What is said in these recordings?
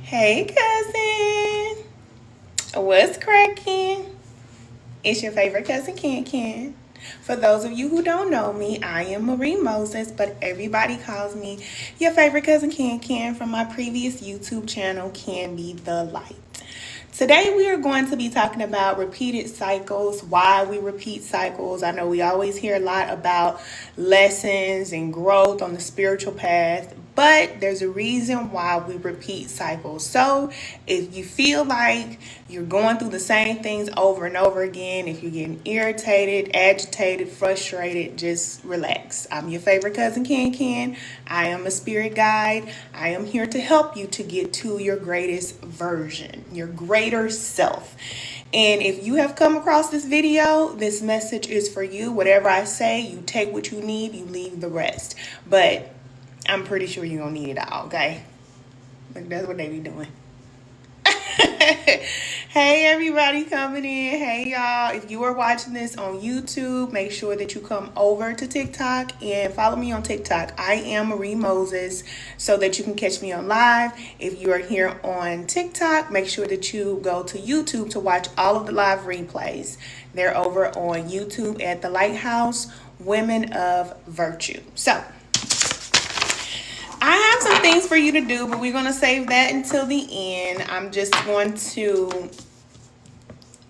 Hey, cousin. What's cracking? It's your favorite cousin, Ken. For those of you who don't know me, I am Marie Moses, but everybody calls me your favorite cousin, Ken, from my previous YouTube channel, Can Be the Light. Today we are going to be talking about repeated cycles, why we repeat cycles. I know we always hear a lot about lessons and growth on the spiritual path, but there's a reason why we repeat cycles. So if you feel like you're going through the same things over and over again, if you're getting irritated, agitated, frustrated, just relax. I'm your favorite cousin, Ken. I am a spirit guide. I am here to help you to get to your greatest version, your greater self. And if you have come across this video, this message is for you. Whatever I say, you take what you need, you leave the rest. But I'm pretty sure you're going to need it all, okay? Like, that's what they be doing. Hey, everybody coming in. Hey, y'all. If you are watching this on YouTube, make sure that you come over to TikTok and follow me on TikTok. I am Marie Moses, so that you can catch me on live. If you are here on TikTok, make sure that you go to YouTube to watch all of the live replays. They're over on YouTube at the Lighthouse, Women of Virtue. So I have some things for you to do, but we're going to save that until the end. I'm just going to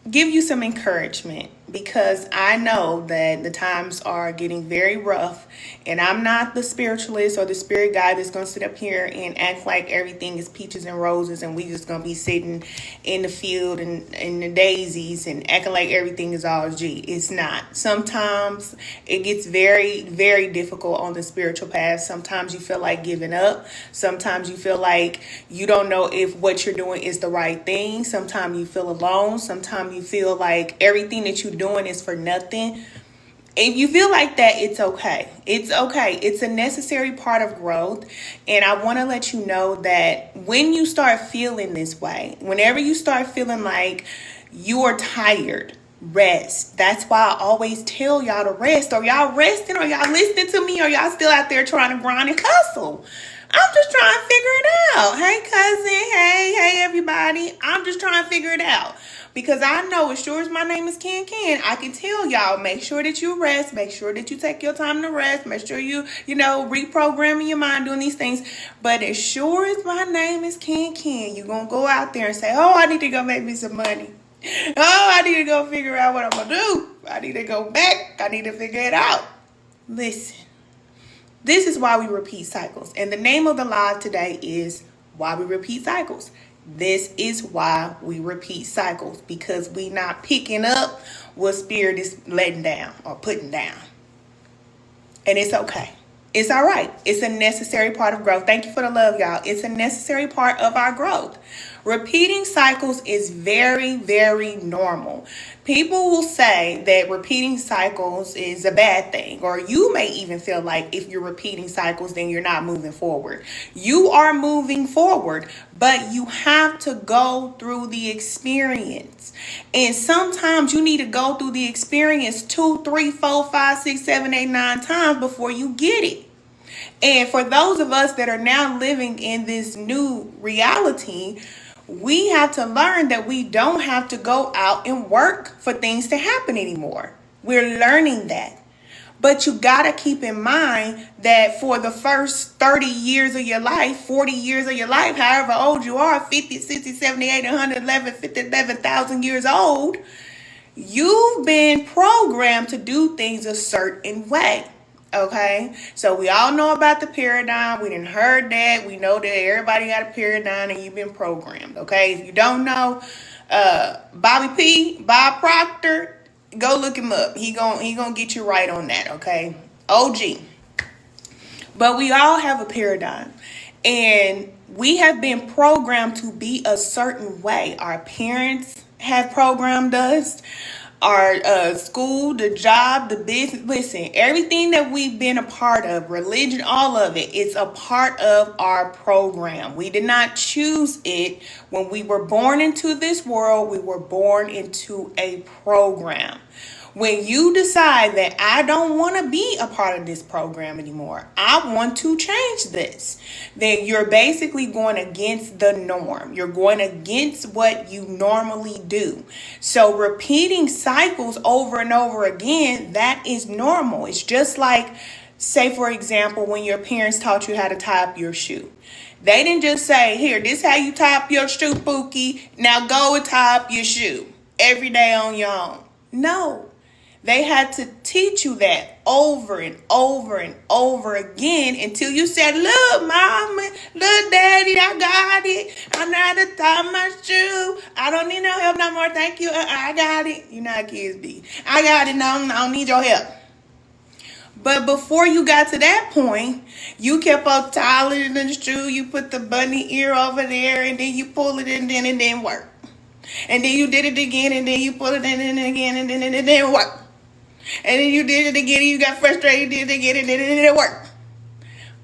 give you some encouragement because I know that the times are getting very rough, and I'm not the spiritualist or the spirit guy that's going to sit up here and act like everything is peaches and roses and we just going to be sitting in the field and in the daisies and acting like everything is all G. It's not. Sometimes it gets very, very difficult on the spiritual path. Sometimes you feel like giving up. Sometimes you feel like you don't know if what you're doing is the right thing. Sometimes you feel alone. Sometimes you feel like everything that you're doing is for nothing. If you feel like that, it's okay. It's okay. It's a necessary part of growth. And I want to let you know that when you start feeling this way, whenever you start feeling like you are tired, rest. That's why I always tell y'all to rest. Or y'all resting, or y'all listening to me, or y'all still out there trying to grind and hustle. I'm just trying to figure it out. Hey, cousin. Hey, everybody. I'm just trying to figure it out. Because I know as sure as my name is Ken, I can tell y'all, make sure that you rest. Make sure that you take your time to rest. Make sure you reprogramming your mind, doing these things. But as sure as my name is Ken, you're going to go out there and say, oh, I need to go make me some money. Oh, I need to go figure out what I'm going to do. I need to go back. I need to figure it out. Listen, this is why we repeat cycles. And the name of the live today is why we repeat cycles. This is why we repeat cycles, because we not picking up what spirit is letting down or putting down. And it's okay. It's all right. It's a necessary part of growth. Thank you for the love, y'all. It's a necessary part of our growth. Repeating cycles is very, very normal. People will say that repeating cycles is a bad thing, or you may even feel like if you're repeating cycles, then you're not moving forward. You are moving forward, but you have to go through the experience. And sometimes you need to go through the experience 2, 3, 4, 5, 6, 7, 8, 9 times before you get it. And for those of us that are now living in this new reality, we have to learn that we don't have to go out and work for things to happen anymore. We're learning that. But you got to keep in mind that for the first 30 years of your life, 40 years of your life, however old you are, 50, 60, 70, 80, 111, 57,000 years old, you've been programmed to do things a certain way. Okay, so we all know about the paradigm. We didn't heard that. We know that everybody got a paradigm and you've been programmed. Okay, if you don't know, Bob Proctor, go look him up. He gonna get you right on that. Okay, OG. But we all have a paradigm, and we have been programmed to be a certain way. Our parents have programmed us. Our school, the job, the business. Listen, everything that we've been a part of, religion, all of it, it's a part of our program. We did not choose it. When we were born into this world, we were born into a program. When you decide that I don't want to be a part of this program anymore, I want to change this, then you're basically going against the norm. You're going against what you normally do. So repeating cycles over and over again, that is normal. It's just like, say, for example, when your parents taught you how to tie up your shoe. They didn't just say, here, this is how you tie up your shoe, Pookie. Now go and tie up your shoe every day on your own. No. They had to teach you that over and over and over again until you said, look, Mama, look, Daddy, I got it. I know how to tie my shoe. I don't need no help no more. Thank you. I got it. You know how kids be. I got it. No, I don't need your help. But before you got to that point, you kept on tying the shoe. You put the bunny ear over there, and then you pull it, and then it didn't work. And then you did it again, and then you pull it in and again, and then it didn't work. And then you did it again, and you got frustrated, did it again, and then it didn't work.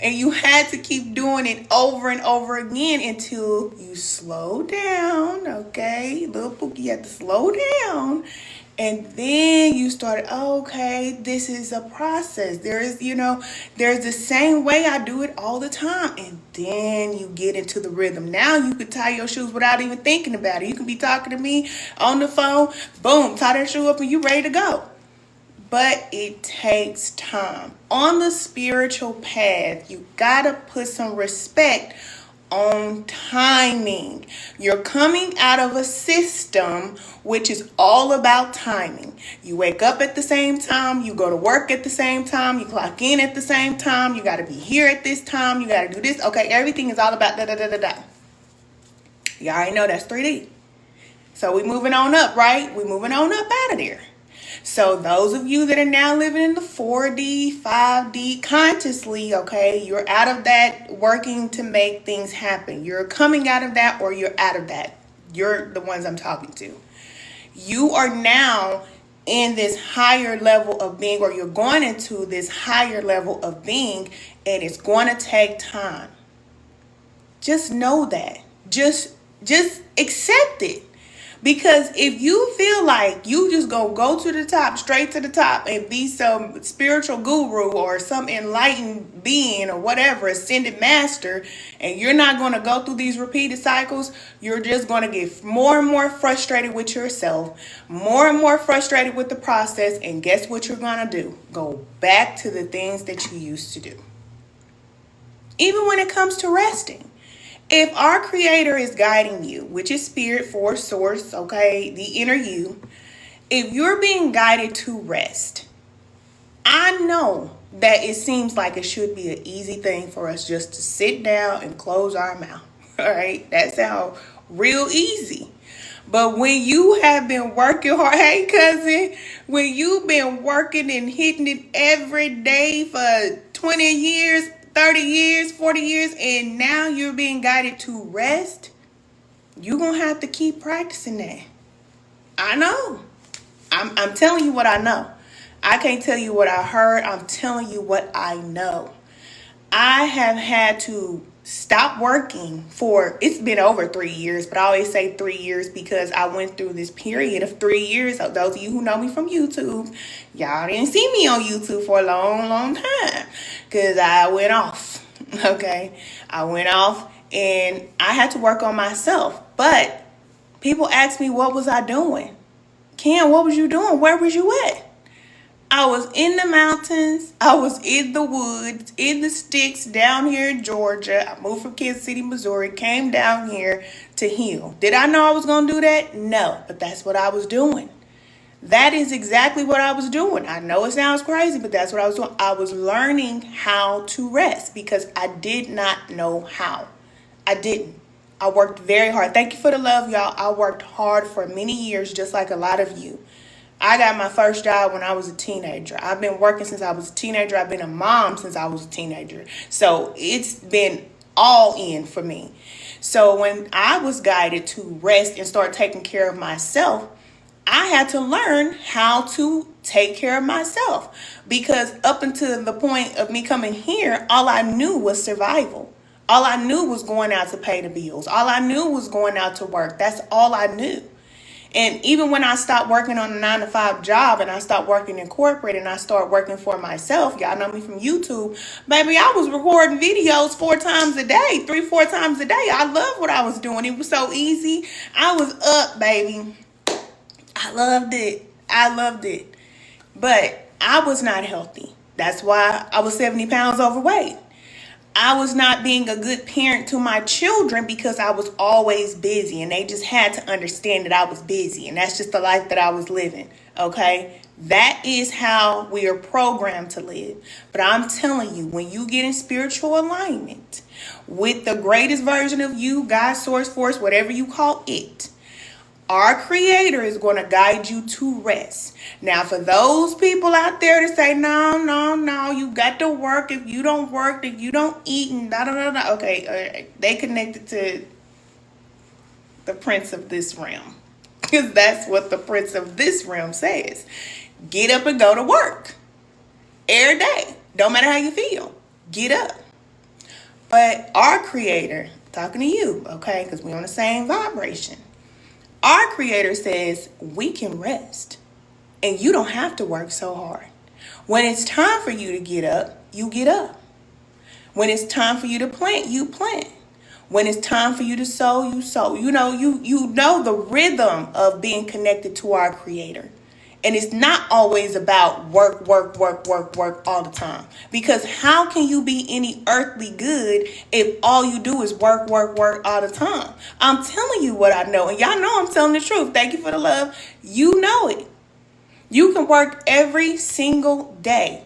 And you had to keep doing it over and over again until you slow down, okay? Little Pookie, you had to slow down. And then you started, okay, this is a process. There's the same way I do it all the time. And then you get into the rhythm. Now you could tie your shoes without even thinking about it. You can be talking to me on the phone, boom, tie that shoe up and you're ready to go. But it takes time. On the spiritual path, you gotta put some respect on timing. You're coming out of a system which is all about timing. You wake up at the same time, you go to work at the same time, you clock in at the same time, you gotta be here at this time, you gotta do this. Okay, everything is all about da-da-da-da-da. You already know that's 3D. So we moving on up, right? We moving on up out of there. So those of you that are now living in the 4D, 5D consciously, okay, you're out of that working to make things happen. You're coming out of that or you're out of that. You're the ones I'm talking to. You are now in this higher level of being, or you're going into this higher level of being, and it's going to take time. Just know that. Just accept it. Because if you feel like you just go to the top, straight to the top, and be some spiritual guru or some enlightened being or whatever, ascended master, and you're not going to go through these repeated cycles, you're just going to get more and more frustrated with yourself, more and more frustrated with the process, and guess what you're going to do? Go back to the things that you used to do. Even when it comes to resting. If our creator is guiding you, which is spirit, force, source, okay, the inner you, if you're being guided to rest, I know that it seems like it should be an easy thing for us just to sit down and close our mouth, all right? That sounds real easy. But when you have been working hard, hey cousin, when you've been working and hitting it every day for 20 years, 30 years, 40 years, and now you're being guided to rest, you're going to have to keep practicing that. I know. I'm telling you what I know. I can't tell you what I heard. I'm telling you what I know. I have had to stop working it's been over 3 years, but I always say 3 years because I went through this period of 3 years. So those of you who know me from YouTube, y'all didn't see me on YouTube for a long, long time because I went off. Okay. I went off and I had to work on myself. But people ask me, what was I doing? Ken, what was you doing? Where was you at? I was in the mountains. I was in the woods, in the sticks down here in Georgia. I moved from Kansas City, Missouri, came down here to heal. Did I know I was going to do that? No, but that's what I was doing. That is exactly what I was doing. I know it sounds crazy, but that's what I was doing. I was learning how to rest because I did not know how. I didn't. I worked very hard. Thank you for the love, y'all. I worked hard for many years, just like a lot of you. I got my first job when I was a teenager. I've been working since I was a teenager. I've been a mom since I was a teenager. So it's been all in for me. So when I was guided to rest and start taking care of myself, I had to learn how to take care of myself. Because up until the point of me coming here, all I knew was survival. All I knew was going out to pay the bills. All I knew was going out to work. That's all I knew. And even when I stopped working on a 9-to-5 job and I stopped working in corporate and I started working for myself, y'all know me from YouTube, baby, I was recording videos 4 times a day, 3-4 times a day. I loved what I was doing. It was so easy. I was up, baby. I loved it. I loved it. But I was not healthy. That's why I was 70 pounds overweight. I was not being a good parent to my children because I was always busy, and they just had to understand that I was busy, and that's just the life that I was living, okay? That is how we are programmed to live. But I'm telling you, when you get in spiritual alignment with the greatest version of you, God, source, force, whatever you call it, our Creator is going to guide you to rest. Now, for those people out there that say, no, you got to work. If you don't work, if you don't eat, and da-da-da-da. Okay, they connected to the prince of this realm. Because that's what the prince of this realm says. Get up and go to work. Every day. Don't matter how you feel. Get up. But our Creator, talking to you, okay, because we're on the same vibration. Our Creator says we can rest and you don't have to work so hard. When it's time for you to get up, you get up. When it's time for you to plant, you plant. When it's time for you to sow, you sow. You know the rhythm of being connected to our Creator. And it's not always about work all the time. Because how can you be any earthly good if all you do is work all the time? I'm telling you what I know. And y'all know I'm telling the truth. Thank you for the love. You know it. You can work every single day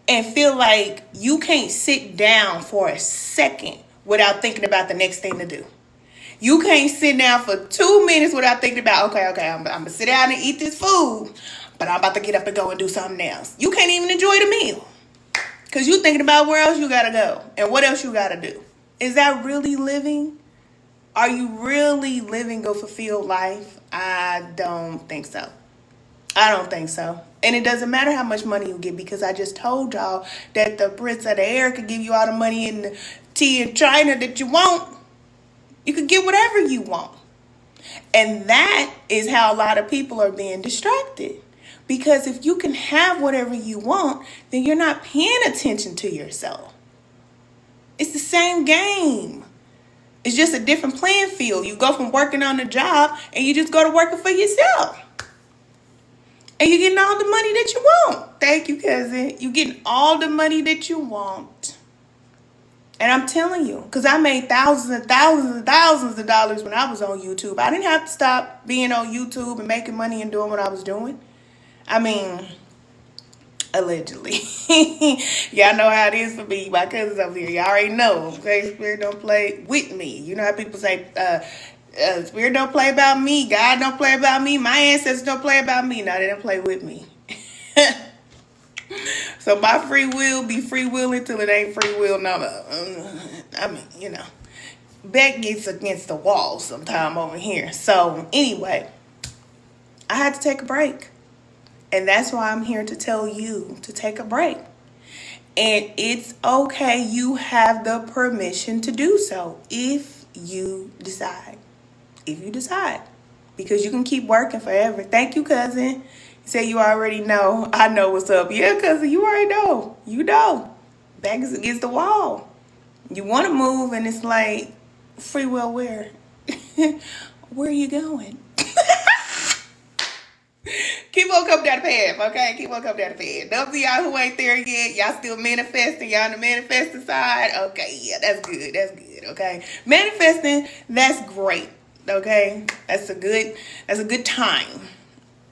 and feel like you can't sit down for a second without thinking about the next thing to do. You can't sit down for 2 minutes without thinking about, okay, I'm going to sit down and eat this food. But I'm about to get up and go and do something else. You can't even enjoy the meal. Because you're thinking about where else you got to go. And what else you got to do. Is that really living? Are you really living a fulfilled life? I don't think so. I don't think so. And it doesn't matter how much money you get. Because I just told y'all that the prince of the air could give you all the money in the tea in China that you want. You could get whatever you want. And that is how a lot of people are being distracted. Because if you can have whatever you want, then you're not paying attention to yourself. It's the same game. It's just a different playing field. You go from working on the job and you just go to working for yourself. And you're getting all the money that you want. Thank you, cousin. You're getting all the money that you want. And I'm telling you, because I made thousands and thousands and thousands of dollars when I was on YouTube. I didn't have to stop being on YouTube and making money and doing what I was doing. I mean, allegedly. Y'all know how it is for me. My cousins over here. Y'all already know. Okay, Spirit don't play with me. You know how people say, Spirit don't play about me. God don't play about me. My ancestors don't play about me. No, they don't play with me. So my free will be free will until it ain't free will. No, I mean, back gets against the wall sometime over here. So anyway, I had to take a break. And that's why I'm here to tell you to take a break. And it's okay. You have the permission to do so if you decide. If you decide. Because you can keep working forever. Thank you, cousin. You say you already know. I know what's up. Yeah, cousin, you already know. You know. Back is against the wall. You want to move and it's like, free will where? Where are you going? Keep on coming down the path, okay? Keep on coming down the path. Those of y'all who ain't there yet, y'all still manifesting. Y'all on the manifesting side. Okay, yeah, that's good. That's good, okay? Manifesting, that's great, okay? That's a good time.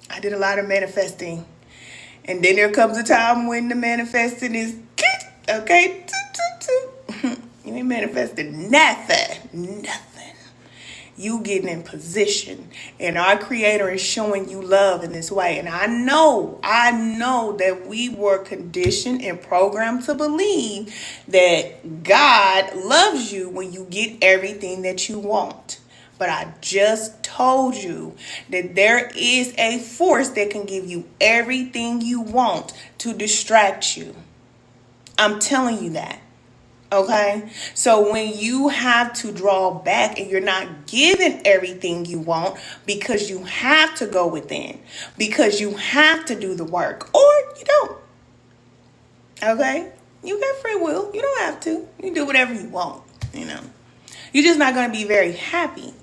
I did a lot of manifesting. And then there comes a time when the manifesting is, okay? You ain't manifesting nothing. You getting in position, and our Creator is showing you love in this way. And I know that we were conditioned and programmed to believe that God loves you when you get everything that you want. But I just told you that there is a force that can give you everything you want to distract you. I'm telling you that. Okay, so when you have to draw back and you're not given everything you want because you have to go within, because you have to do the work, or you don't. Okay, you got free will. You don't have to. You can do whatever you want. You know, you're just not going to be very happy.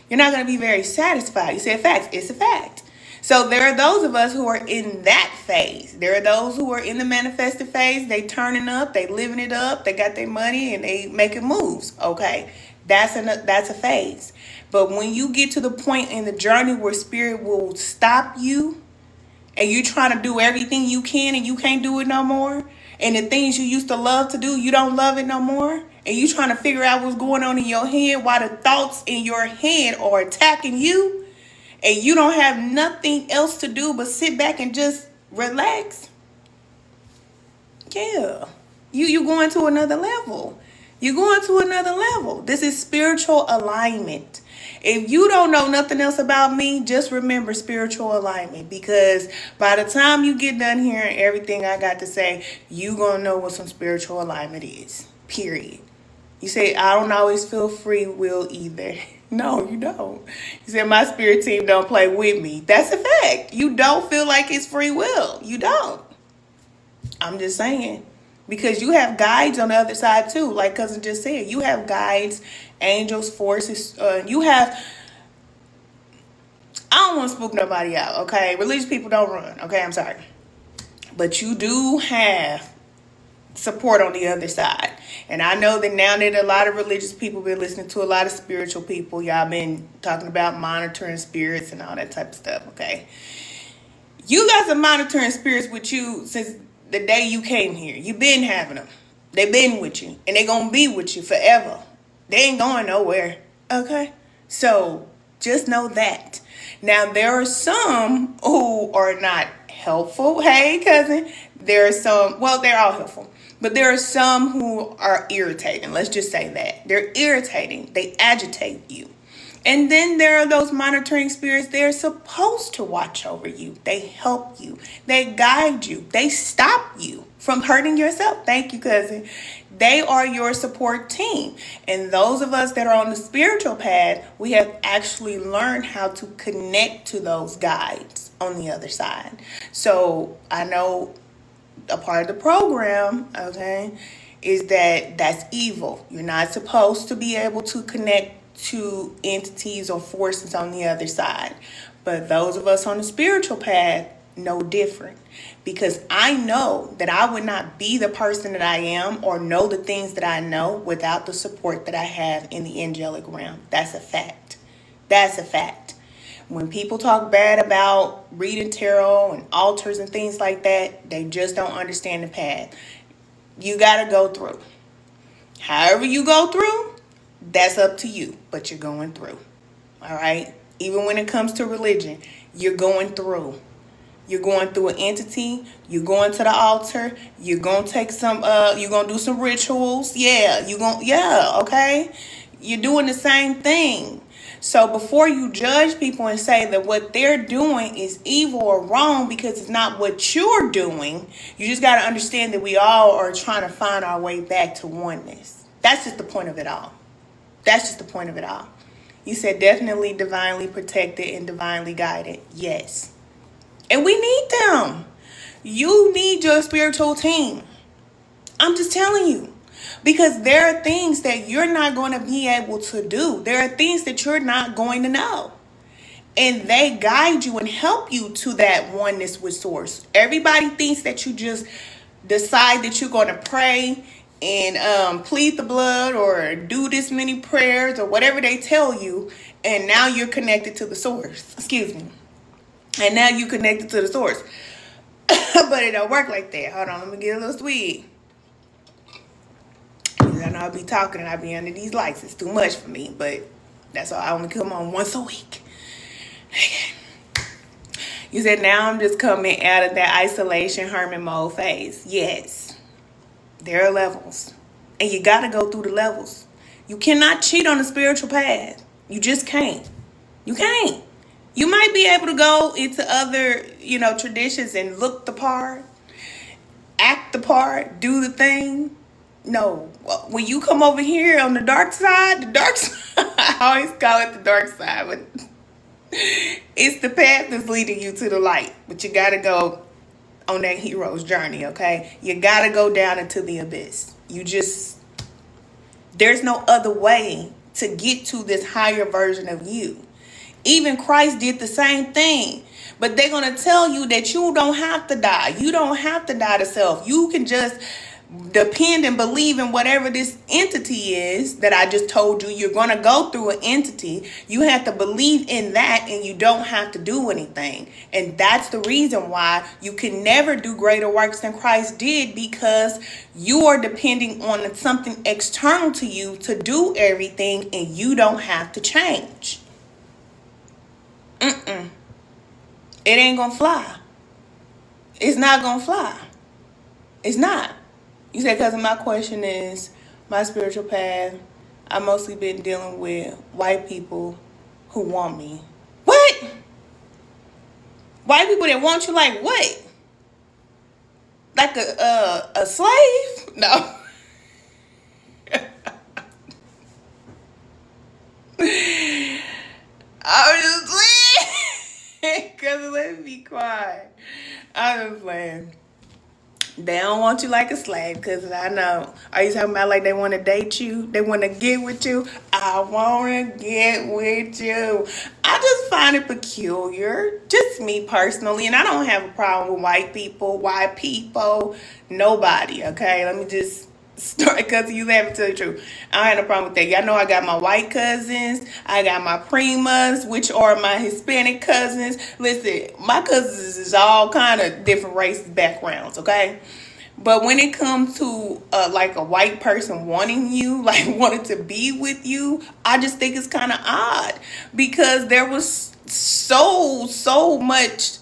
You're not going to be very satisfied. You said facts. It's a fact. So there are those of us who are in that phase. There are those who are in the manifested phase. They turning up. They living it up. They got their money and they making moves. Okay, that's a phase. But when you get to the point in the journey where spirit will stop you and you're trying to do everything you can and you can't do it no more, and the things you used to love to do, you don't love it no more, and you trying to figure out what's going on in your head while the thoughts in your head are attacking you, and you don't have nothing else to do but sit back and just relax. Yeah, you going to another level. You're going to another level. This is spiritual alignment. If you don't know nothing else about me, just remember spiritual alignment, because by the time you get done hearing everything I got to say, you going to know what some spiritual alignment is, period. You say, I don't always feel free will either. No, you don't. You said, my spirit team don't play with me. That's a fact. You don't feel like it's free will. You don't. I'm just saying. Because you have guides on the other side too. Like Cousin just said, you have guides, angels, forces. You have, I don't want to spook nobody out, okay? Religious people don't run, okay? I'm sorry. But you do have support on the other side. And I know that now that a lot of religious people been listening to a lot of spiritual people, y'all been talking about monitoring spirits and all that type of stuff, okay? You got some monitoring spirits with you since the day you came here. You've been having them. They've been with you. And they're going to be with you forever. They ain't going nowhere. Okay? So just know that. Now, there are some who are not helpful. Hey, cousin. There are some, well, they're all helpful. But there are some who are irritating. Let's just say that. They're irritating. They agitate you. And then there are those monitoring spirits. They're supposed to watch over you. They help you. They guide you. They stop you from hurting yourself. Thank you, cousin. They are your support team. And those of us that are on the spiritual path, we have actually learned how to connect to those guides on the other side. So I know a part of the program, okay, is that's evil. You're not supposed to be able to connect to entities or forces on the other side. But those of us on the spiritual path know different, because I know that I would not be the person that I am or know the things that I know without the support that I have in the angelic realm. That's a fact. That's a fact. When people talk bad about reading tarot and altars and things like that, they just don't understand the path. You got to go through. However you go through, that's up to you, but you're going through. All right? Even when it comes to religion, you're going through. You're going through an entity. You're going to the altar. You're going to take some, you're going to do some rituals. Yeah, okay? You're doing the same thing. So before you judge people and say that what they're doing is evil or wrong because it's not what you're doing, you just got to understand that we all are trying to find our way back to oneness. That's just the point of it all. That's just the point of it all. You said definitely divinely protected and divinely guided. Yes. And we need them. You need your spiritual team. I'm just telling you. Because there are things that you're not going to be able to do. There are things that you're not going to know. And they guide you and help you to that oneness with source. Everybody thinks that you just decide that you're going to pray and plead the blood or do this many prayers or whatever they tell you, and now you're connected to the source. Excuse me. And now you're connected to the source. But it don't work like that. Hold on, let me get a little sweet. I know I'll be talking and I'll be under these lights. It's too much for me, but that's all. I only come on once a week. You said now I'm just coming out of that isolation hermit mode phase. Yes. There are levels. And you got to go through the levels. You cannot cheat on the spiritual path. You just can't. You can't. You might be able to go into other, traditions and look the part, act the part, do the thing. No, well, when you come over here on the dark side, I always call it the dark side, but it's the path that's leading you to the light. But you gotta go on that hero's journey, okay? You gotta go down into the abyss. There's no other way to get to this higher version of you. Even Christ did the same thing. But they're going to tell you that you don't have to die. You don't have to die to self. You can just depend and believe in whatever this entity is that I just told you. You're going to go through an entity. You have to believe in that, and you don't have to do anything. And that's the reason why you can never do greater works than Christ did, because you are depending on something external to you to do everything, and you don't have to change. It ain't gonna fly. It's not gonna fly. It's not. You said, because my question is, my spiritual path, I've mostly been dealing with white people who want me. What? White people that want you like what? Like a slave? No. I'm just playing. Because let me be quiet. I'm just playing. They don't want you like a slave, because I know. Are you talking about like they want to date you? They want to get with you? I want to get with you. I just find it peculiar. Just me personally. And I don't have a problem with white people, nobody, okay? Let me just start, because you have to tell the truth. I don't have no problem with that. Y'all know I got my white cousins. I got my primas, which are my Hispanic cousins. Listen, my cousins is all kind of different races, backgrounds, okay? But when it comes to like a white person wanting you, like wanting to be with you, I just think it's kind of odd, because there was so much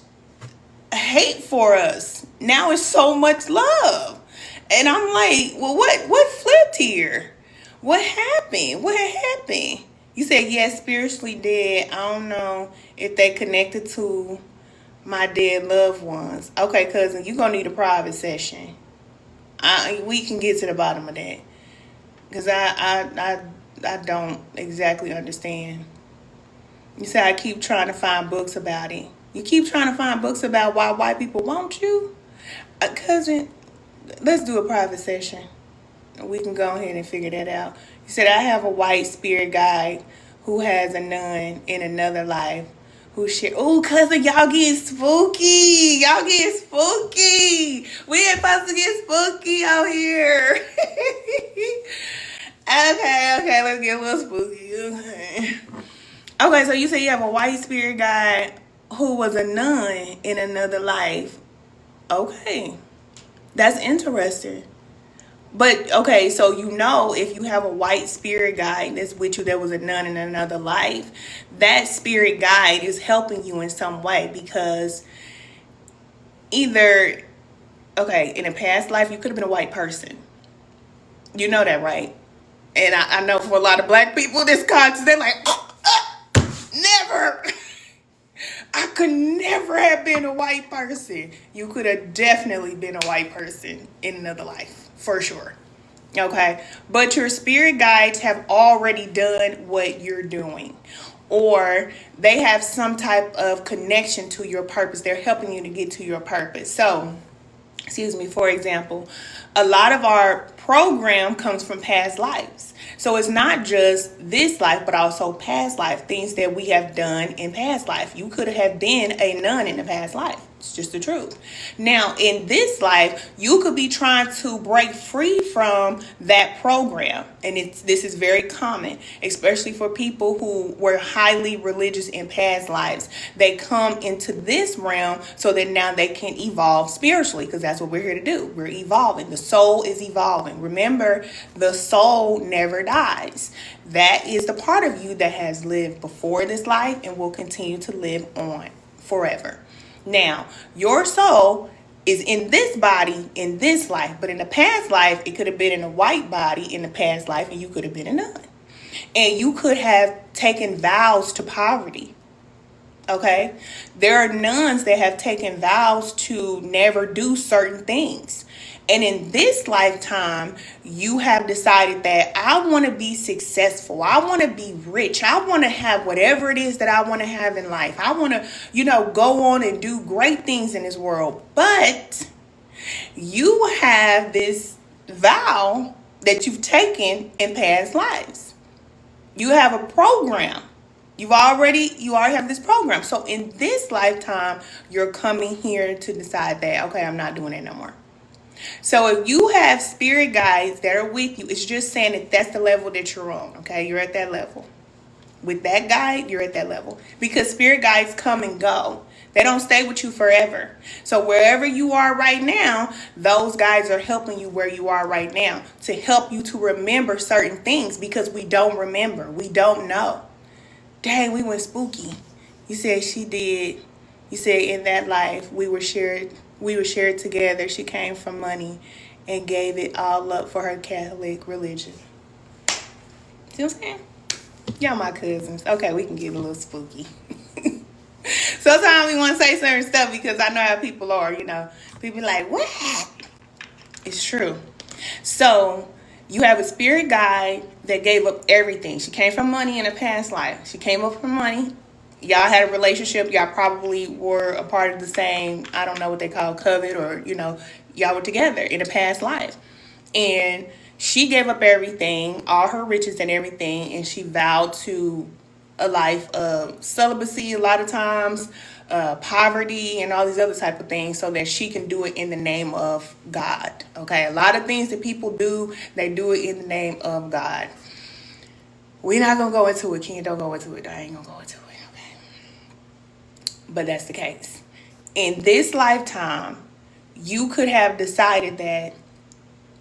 hate for us. Now it's so much love. And I'm like, well, what flipped here? What happened? What happened? You said, yes, spiritually dead. I don't know if they connected to my dead loved ones. Okay, cousin, you're going to need a private session. We can get to the bottom of that. Because I don't exactly understand. You said I keep trying to find books about it. You keep trying to find books about why white people want you? Cousin, let's do a private session. We can go ahead and figure that out. You said, I have a white spirit guide who has a nun in another life who share. Oh, cousin, y'all getting spooky. Y'all getting spooky. We ain't supposed to get spooky out here. Okay, let's get a little spooky. Okay, so you say you have a white spirit guide who was a nun in another life. Okay. That's interesting. But, okay, so if you have a white spirit guide that's with you that was a nun in another life, that spirit guide is helping you in some way, because either, in a past life, you could have been a white person. You know that, right? And I know for a lot of black people, this conscious, they're like, never. I could never have been a white person. You could have definitely been a white person in another life, for sure. Okay? But your spirit guides have already done what you're doing. Or they have some type of connection to your purpose. They're helping you to get to your purpose. So, for example, a lot of our program comes from past lives. So it's not just this life, but also past life, things that we have done in past life. You could have been a nun in the past life. It's just the truth. Now, in this life, you could be trying to break free from that program. And this is very common, especially for people who were highly religious in past lives. They come into this realm so that now they can evolve spiritually, because that's what we're here to do. We're evolving. The soul is evolving. Remember, the soul never dies. That is the part of you that has lived before this life and will continue to live on forever. Now, your soul is in this body in this life, but in the past life, it could have been in a white body in the past life, and you could have been a nun. And you could have taken vows to poverty. Okay? There are nuns that have taken vows to never do certain things. And in this lifetime, you have decided that I want to be successful. I want to be rich. I want to have whatever it is that I want to have in life. I want to, go on and do great things in this world. But you have this vow that you've taken in past lives. You have a program. You already have this program. So in this lifetime, you're coming here to decide that, okay, I'm not doing it no more. So if you have spirit guides that are with you, it's just saying that that's the level that you're on. Okay, you're at that level. With that guide, you're at that level. Because spirit guides come and go. They don't stay with you forever. So wherever you are right now, those guides are helping you where you are right now to help you to remember certain things, because we don't remember. We don't know. Dang, we went spooky. You said she did. You said in that life we were shared together. She came from money and gave it all up for her Catholic religion. See what I'm saying? Y'all my cousins. Okay, we can get a little spooky. Sometimes we want to say certain stuff because I know how people are, People like, what? It's true. So you have a spirit guide that gave up everything. She came from money in a past life. She came up from money. Y'all had a relationship. Y'all probably were a part of the same, I don't know what they call covet, or, y'all were together in a past life. And she gave up everything, all her riches and everything, and she vowed to a life of celibacy a lot of times, poverty, and all these other type of things, so that she can do it in the name of God. Okay, a lot of things that people do, they do it in the name of God. We're not going to go into it, Ken. Don't go into it. I ain't going to go into it. But that's the case. In this lifetime, you could have decided that,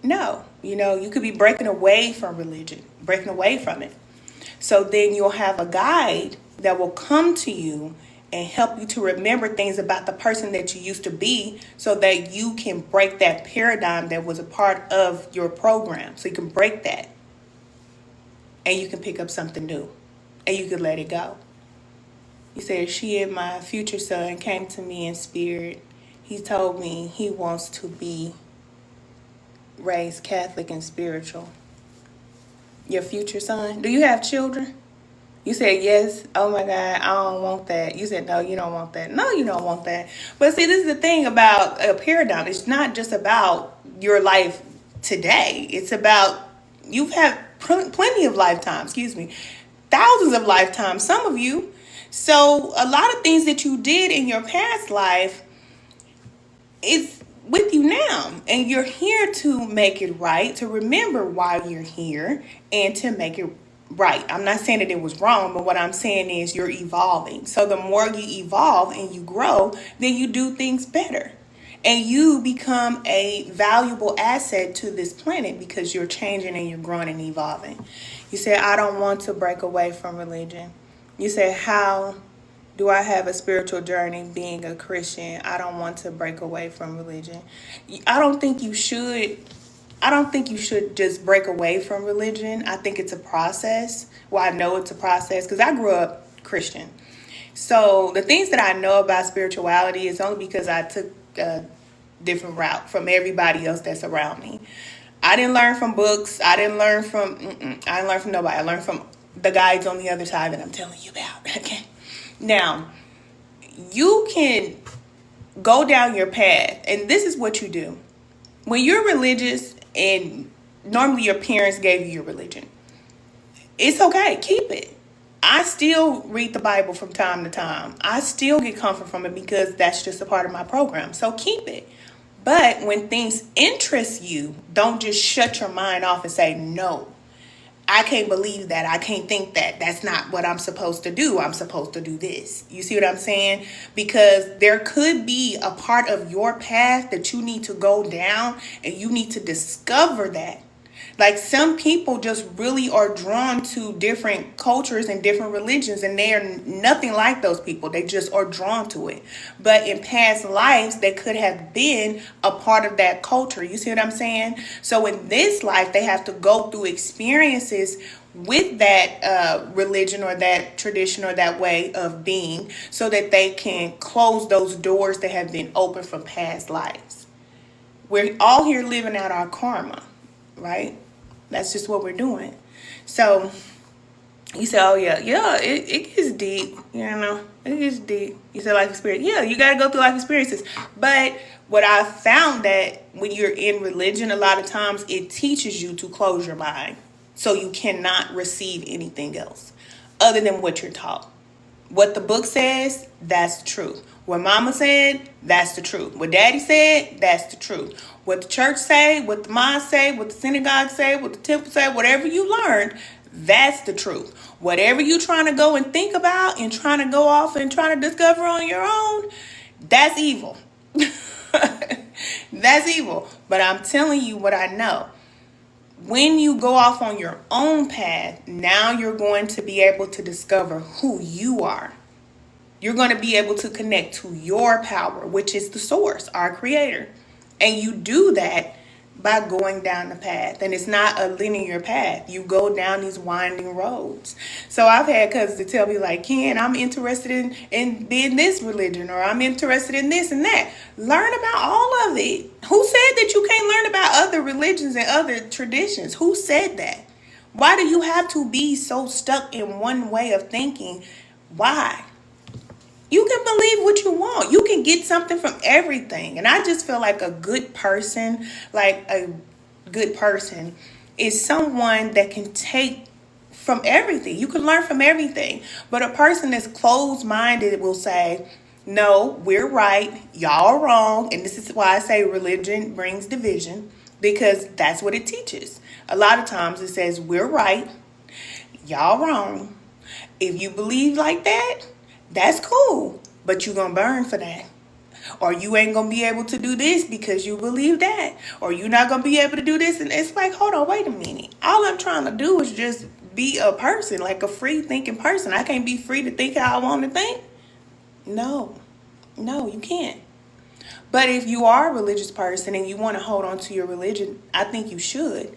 no, you could be breaking away from religion, breaking away from it. So then you'll have a guide that will come to you and help you to remember things about the person that you used to be, so that you can break that paradigm that was a part of your program. So you can break that and you can pick up something new and you can let it go. You said, she and my future son came to me in spirit. He told me he wants to be raised Catholic and spiritual. Your future son? Do you have children? You said yes. Oh my God, I don't want that. You said no, you don't want that. No, you don't want that. But see, this is the thing about a paradigm. It's not just about your life today. It's about, you've had plenty of lifetimes, thousands of lifetimes, some of you. So a lot of things that you did in your past life is with you now, and you're here to make it right, to remember why you're here, and to make it right. I'm not saying that it was wrong, but what I'm saying is you're evolving. So the more you evolve and you grow, then you do things better, and you become a valuable asset to this planet because you're changing and you're growing and evolving. You said, I don't want to break away from religion. You said, how do I have a spiritual journey being a Christian? I don't want to break away from religion. I don't think you should just break away from religion. I think it's a process. Well, I know it's a process because I grew up Christian. So the things that I know about spirituality is only because I took a different route from everybody else that's around me. I didn't learn from books. I didn't learn from nobody. I learned from the guides on the other side that I'm telling you about. Okay. Now, you can go down your path, and this is what you do. When you're religious, and normally your parents gave you your religion, it's okay. Keep it. I still read the Bible from time to time. I still get comfort from it because that's just a part of my program. So keep it. But when things interest you, don't just shut your mind off and say, no, I can't believe that. I can't think that. That's not what I'm supposed to do. I'm supposed to do this. You see what I'm saying? Because there could be a part of your path that you need to go down, and you need to discover that. Like, some people just really are drawn to different cultures and different religions, and they are nothing like those people. They just are drawn to it. But in past lives, they could have been a part of that culture. You see what I'm saying? So in this life, they have to go through experiences with that religion or that tradition or that way of being, so that they can close those doors that have been open from past lives. We're all here living out our karma, right? That's just what we're doing. So you say, oh yeah, it gets deep, it gets deep. You say life experience. Yeah, you got to go through life experiences. But what I found that when you're in religion, a lot of times it teaches you to close your mind. So you cannot receive anything else other than what you're taught. What the book says, that's the truth. What mama said, that's the truth. What daddy said, that's the truth. What the church say, what the mosque say, what the synagogue say, what the temple say, whatever you learned, that's the truth. Whatever you trying to go and think about and trying to go off and trying to discover on your own, that's evil. That's evil. But I'm telling you what I know. When you go off on your own path, now you're going to be able to discover who you are. You're going to be able to connect to your power, which is the source, our creator. And you do that by going down the path. And it's not a linear path. You go down these winding roads. So I've had cousins to tell me, like, Ken, I'm interested in being this religion, or I'm interested in this and that. Learn about all of it. Who said that you can't learn about other religions and other traditions? Who said that? Why do you have to be so stuck in one way of thinking? Why? You can believe what you want. You can get something from everything. And I just feel like a good person is someone that can take from everything. You can learn from everything. But a person that's closed-minded will say, no, we're right, y'all wrong. And this is why I say religion brings division, because that's what it teaches. A lot of times it says, we're right, y'all wrong. If you believe like that, that's cool, but you're going to burn for that. Or you ain't going to be able to do this because you believe that. Or you're not going to be able to do this. And it's like, hold on, wait a minute. All I'm trying to do is just be a person, like a free thinking person. I can't be free to think how I want to think. No, you can't. But if you are a religious person and you want to hold on to your religion, I think you should.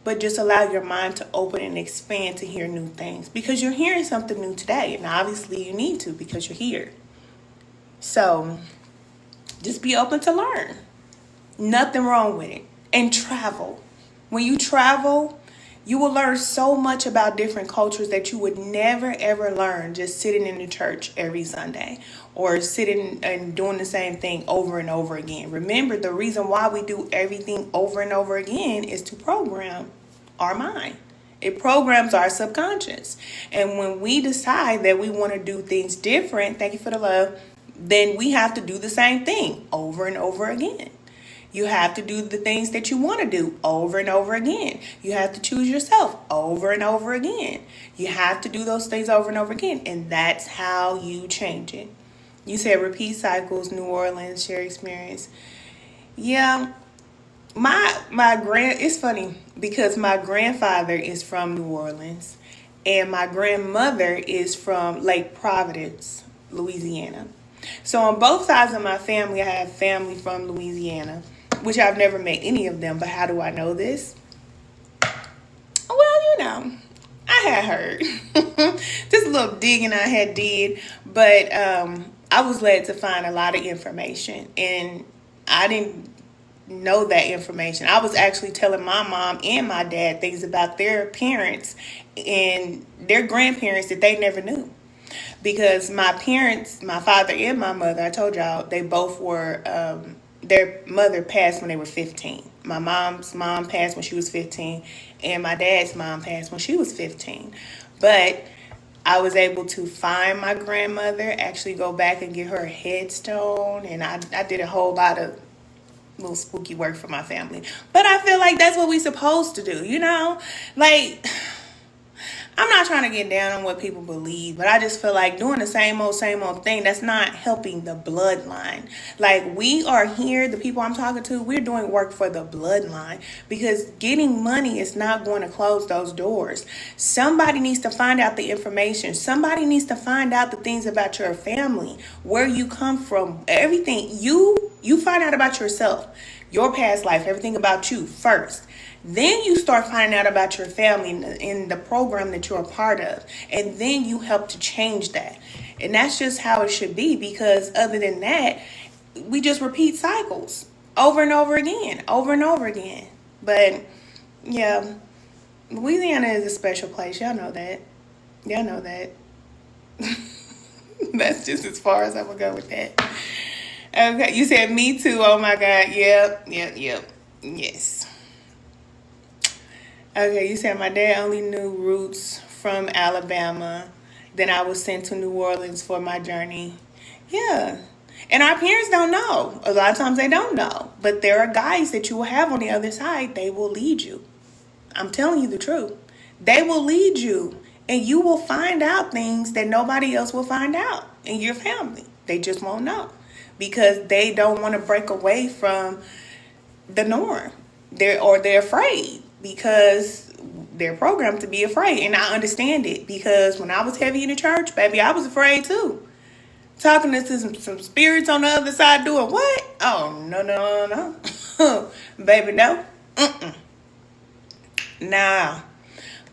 But just allow your mind to open and expand to hear new things. Because you're hearing something new today. And obviously you need to, because you're here. So just be open to learn. Nothing wrong with it. And travel. When you travel, you will learn so much about different cultures that you would never, ever learn just sitting in the church every Sunday. Or sitting and doing the same thing over and over again. Remember, the reason why we do everything over and over again is to program our mind. It programs our subconscious. And when we decide that we want to do things different, thank you for the love, then we have to do the same thing over and over again. You have to do the things that you want to do over and over again. You have to choose yourself over and over again. You have to do those things over and over again. And that's how you change it. You said repeat cycles, New Orleans, share experience. Yeah, it's funny because my grandfather is from New Orleans and my grandmother is from Lake Providence, Louisiana. So on both sides of my family, I have family from Louisiana, which I've never met any of them. But how do I know this? Well, I had heard. Just a little digging I had did. But I was led to find a lot of information. And I didn't know that information. I was actually telling my mom and my dad things about their parents and their grandparents that they never knew. Because my parents, my father and my mother, I told y'all, they both were, their mother passed when they were 15. My mom's mom passed when she was 15, and my dad's mom passed when she was 15. But I was able to find my grandmother, actually go back and get her a headstone, and I did a whole lot of little spooky work for my family. But I feel like that's what we're supposed to do, Like, I'm not trying to get down on what people believe, but I just feel like doing the same old thing, that's not helping the bloodline. Like, we are here, the people I'm talking to, we're doing work for the bloodline, because getting money is not going to close those doors. Somebody needs to find out the information. Somebody needs to find out the things about your family, where you come from, everything. You find out about yourself, your past life, everything about you first. Then you start finding out about your family in the program that you're a part of. And then you help to change that. And that's just how it should be, because other than that, we just repeat cycles. over and over again, over and over again. But yeah, Louisiana is a special place. Y'all know that. Y'all know that. That's just as far as I would go with that. Okay, you said me too. Oh my God. Yep, yep, yep. Yes. Okay, you said my dad only knew roots from Alabama. Then I was sent to New Orleans for my journey. Yeah. And our parents don't know. A lot of times they don't know. But there are guys that you will have on the other side. They will lead you. I'm telling you the truth. They will lead you. And you will find out things that nobody else will find out in your family. They just won't know. Because they don't want to break away from the norm. They're afraid because they're programmed to be afraid. And I understand it because when I was heavy in the church, baby, I was afraid too. Talking to some spirits on the other side doing what? Oh, no, no, no, no. Baby, no. Mm-mm. Nah.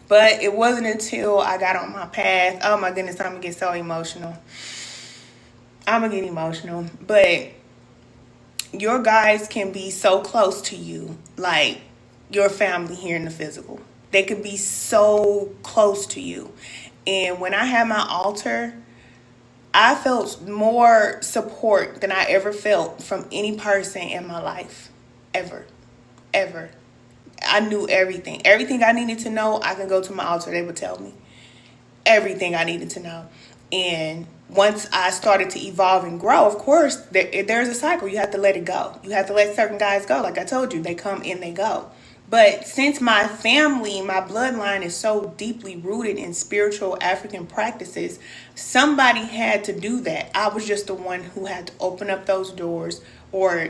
But it wasn't until I got on my path. Oh my goodness, I'm going to get so emotional. I'm going to get emotional. But your guys can be so close to you, like your family here in the physical. They could be so close to you. And when I had my altar, I felt more support than I ever felt from any person in my life. Ever. Ever. I knew everything. Everything I needed to know, I can go to my altar. They would tell me everything I needed to know. And once I started to evolve and grow, of course, there's a cycle. You have to let it go. You have to let certain guys go. Like I told you, they come and they go. But since my family, my bloodline is so deeply rooted in spiritual African practices, somebody had to do that. I was just the one who had to open up those doors or,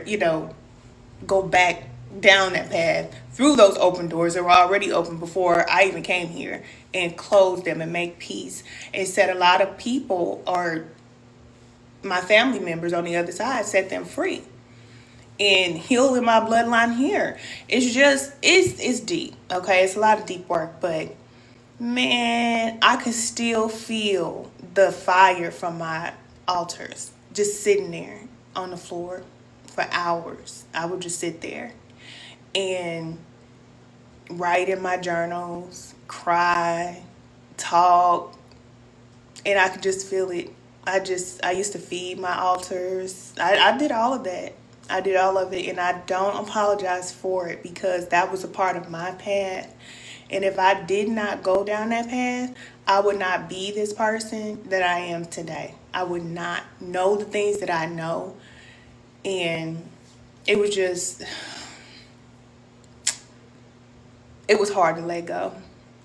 go back down that path through those open doors that were already open before I even came here and close them and make peace. And set a lot of people or my family members on the other side, set them free. And healing my bloodline here. It's deep, okay? It's a lot of deep work, but man, I could still feel the fire from my altars just sitting there on the floor for hours. I would just sit there and write in my journals, cry, talk, and I could just feel it. I used to feed my altars. I did all of that. I did all of it, and I don't apologize for it because that was a part of my path. And if I did not go down that path, I would not be this person that I am today. I would not know the things that I know. And it was hard to let go.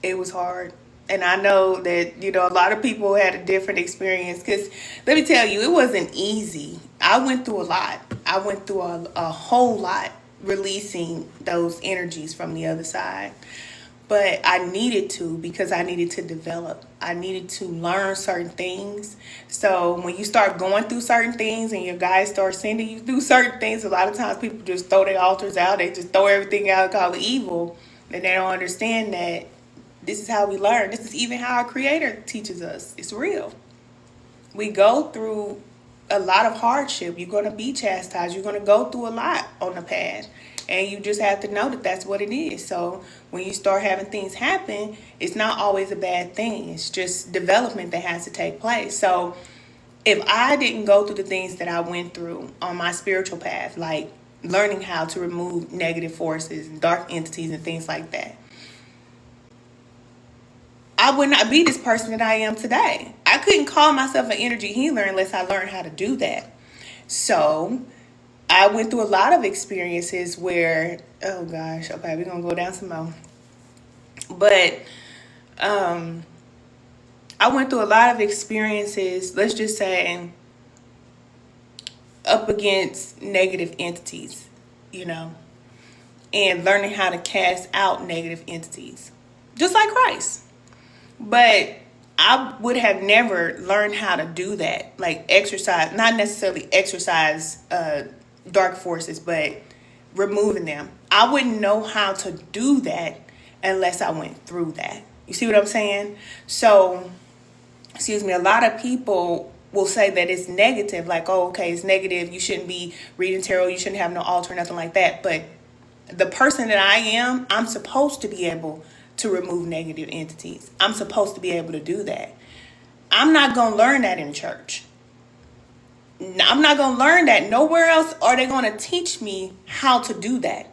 It was hard. And I know that, a lot of people had a different experience because let me tell you, it wasn't easy. I went through a lot. I went through a whole lot releasing those energies from the other side. But I needed to because I needed to develop. I needed to learn certain things. So when you start going through certain things and your guys start sending you through certain things, a lot of times people just throw their altars out. They just throw everything out and call it evil. And they don't understand that this is how we learn. This is even how our Creator teaches us. It's real. We go through a lot of hardship. You're going to be chastised. You're going to go through a lot on the path. And you just have to know that that's what it is. So when you start having things happen, it's not always a bad thing. It's just development that has to take place. So if I didn't go through the things that I went through on my spiritual path, like learning how to remove negative forces, dark entities, and things like that, I would not be this person that I am today. I couldn't call myself an energy healer unless I learned how to do that. So I went through a lot of experiences where, oh gosh, okay, we're going to go down some more. But I went through a lot of experiences, let's just say, up against negative entities, and learning how to cast out negative entities, just like Christ. But I would have never learned how to do that, like exercise, not necessarily exercise dark forces, but removing them. I wouldn't know how to do that unless I went through that. You see what I'm saying? So, a lot of people will say that it's negative, like, oh, okay, it's negative, you shouldn't be reading tarot, you shouldn't have no altar, nothing like that. But the person that I am, I'm supposed to be able to remove negative entities. I'm supposed to be able to do that. I'm not going to learn that in church. I'm not going to learn that. Nowhere else are they going to teach me how to do that.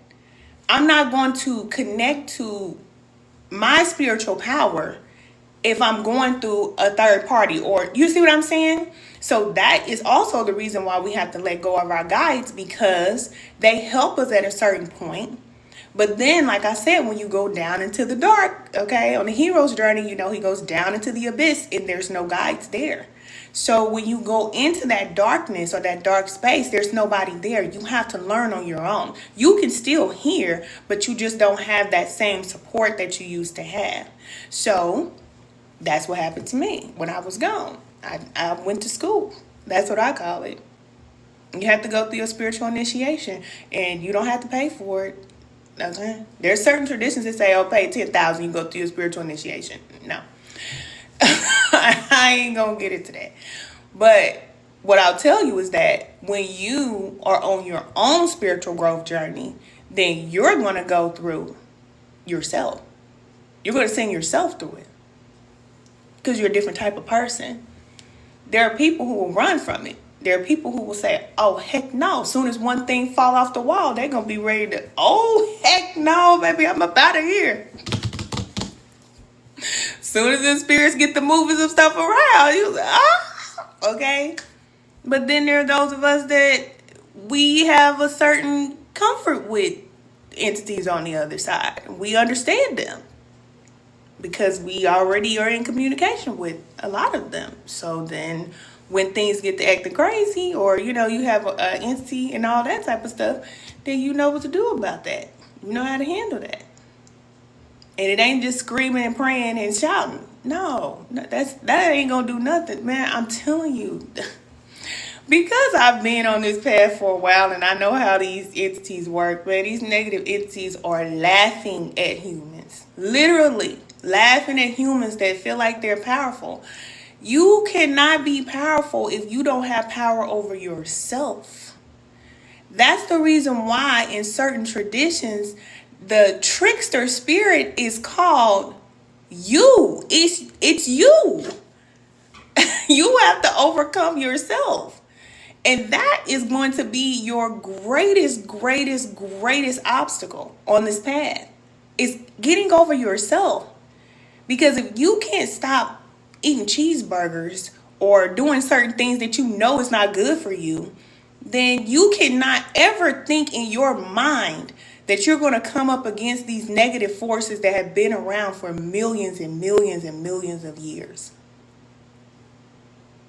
I'm not going to connect to my spiritual power if I'm going through a third party, or you see what I'm saying? So that is also the reason why we have to let go of our guides, because they help us at a certain point. But then, like I said, when you go down into the dark, okay, on the hero's journey, you know, he goes down into the abyss and there's no guides there. So when you go into that darkness or that dark space, there's nobody there. You have to learn on your own. You can still hear, but you just don't have that same support that you used to have. So that's what happened to me when I was gone. I went to school. That's what I call it. You have to go through your spiritual initiation, and you don't have to pay for it. Okay? There's certain traditions that say, oh, pay $10,000, you go through your spiritual initiation. No. I ain't gonna get into that. But what I'll tell you is that when you are on your own spiritual growth journey, then you're going to go through yourself. You're going to send yourself through it, because you're a different type of person. There are people who will run from it. There are people who will say, oh, heck no. As soon as one thing fall off the wall, they're going to be ready to, oh, heck no, baby, I'm up out of here. Soon as the spirits get the moving some stuff around, you like, okay. But then there are those of us that we have a certain comfort with entities on the other side. We understand them because we already are in communication with a lot of them. So then when things get to acting crazy, or, you know, you have an entity and all that type of stuff, then you know what to do about that. You know how to handle that. And it ain't just screaming and praying and shouting. No, that ain't gonna do nothing, man. I'm telling you. Because I've been on this path for a while and I know how these entities work, man, these negative entities are laughing at humans. Literally laughing at humans that feel like they're powerful. You cannot be powerful if you don't have power over yourself. That's the reason why in certain traditions, the trickster spirit is called you. It's you. You have to overcome yourself. And that is going to be your greatest obstacle on this path. Is getting over yourself. Because if you can't stop eating cheeseburgers or doing certain things that you know is not good for you, then you cannot ever think in your mind that you're going to come up against these negative forces that have been around for millions and millions and millions of years.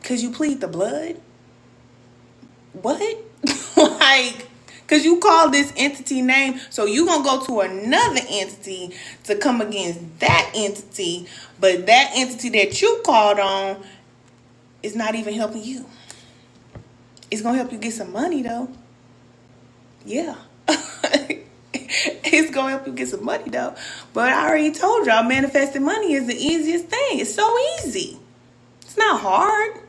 Because you plead the blood? What? Like, because you call this entity name, so you're going to go to another entity to come against that entity, but that entity that you called on is not even helping you. It's going to help you get some money, though. Yeah. It's going to help you get some money, though. But I already told y'all, manifesting money is the easiest thing. It's so easy. It's not hard.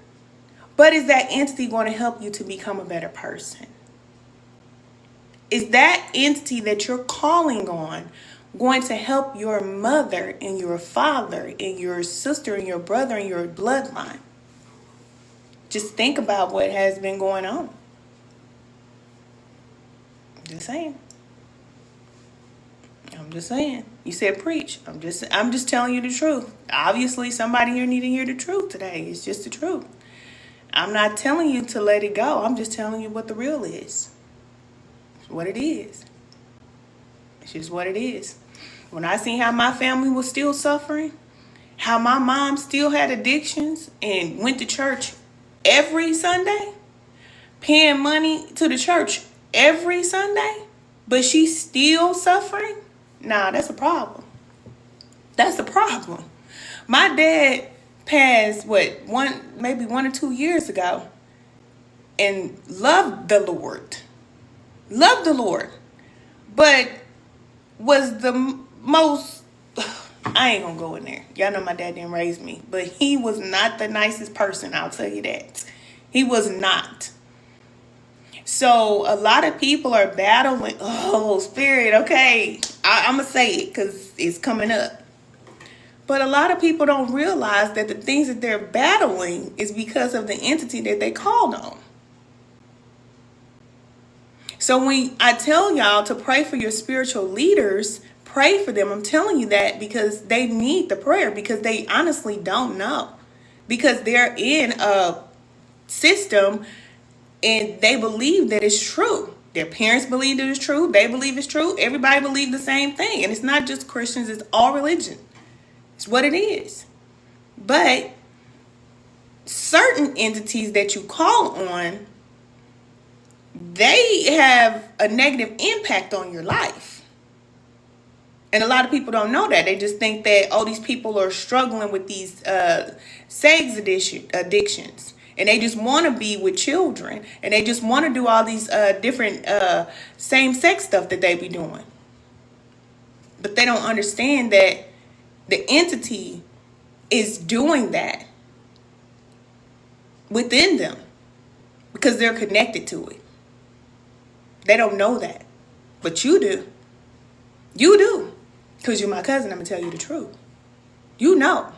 But is that entity going to help you to become a better person? Is that entity that you're calling on going to help your mother and your father and your sister and your brother and your bloodline? Just think about what has been going on. Just saying. I'm just saying. You said preach. I'm just telling you the truth. Obviously, somebody here need to hear the truth today. It's just the truth. I'm not telling you to let it go. I'm just telling you what the real is. It's what it is. It's just what it is. When I seen how my family was still suffering, how my mom still had addictions and went to church every Sunday, paying money to the church every Sunday, but she's still suffering, nah, that's a problem. That's a problem. My dad passed, maybe 1 or 2 years ago, and loved the Lord, but was the most, I ain't gonna go in there. Y'all know my dad didn't raise me, but he was not the nicest person, I'll tell you that. He was not. So a lot of people are battling. Oh, Spirit, okay. I'm going to say it because it's coming up. But a lot of people don't realize that the things that they're battling is because of the entity that they called on. So when I tell y'all to pray for your spiritual leaders, pray for them. I'm telling you that because they need the prayer, because they honestly don't know. Because they're in a system and they believe that it's true. Their parents believe that it's true. They believe it's true. Everybody believes the same thing. And it's not just Christians, it's all religion. It's what it is. But certain entities that you call on, they have a negative impact on your life. And a lot of people don't know that. They just think that, oh, these people are struggling with these sex addictions. And they just want to be with children. And they just want to do all these different same-sex stuff that they be doing. But they don't understand that the entity is doing that within them because they're connected to it. They don't know that. But you do. You do. Because you're my cousin, I'm going to tell you the truth. You know.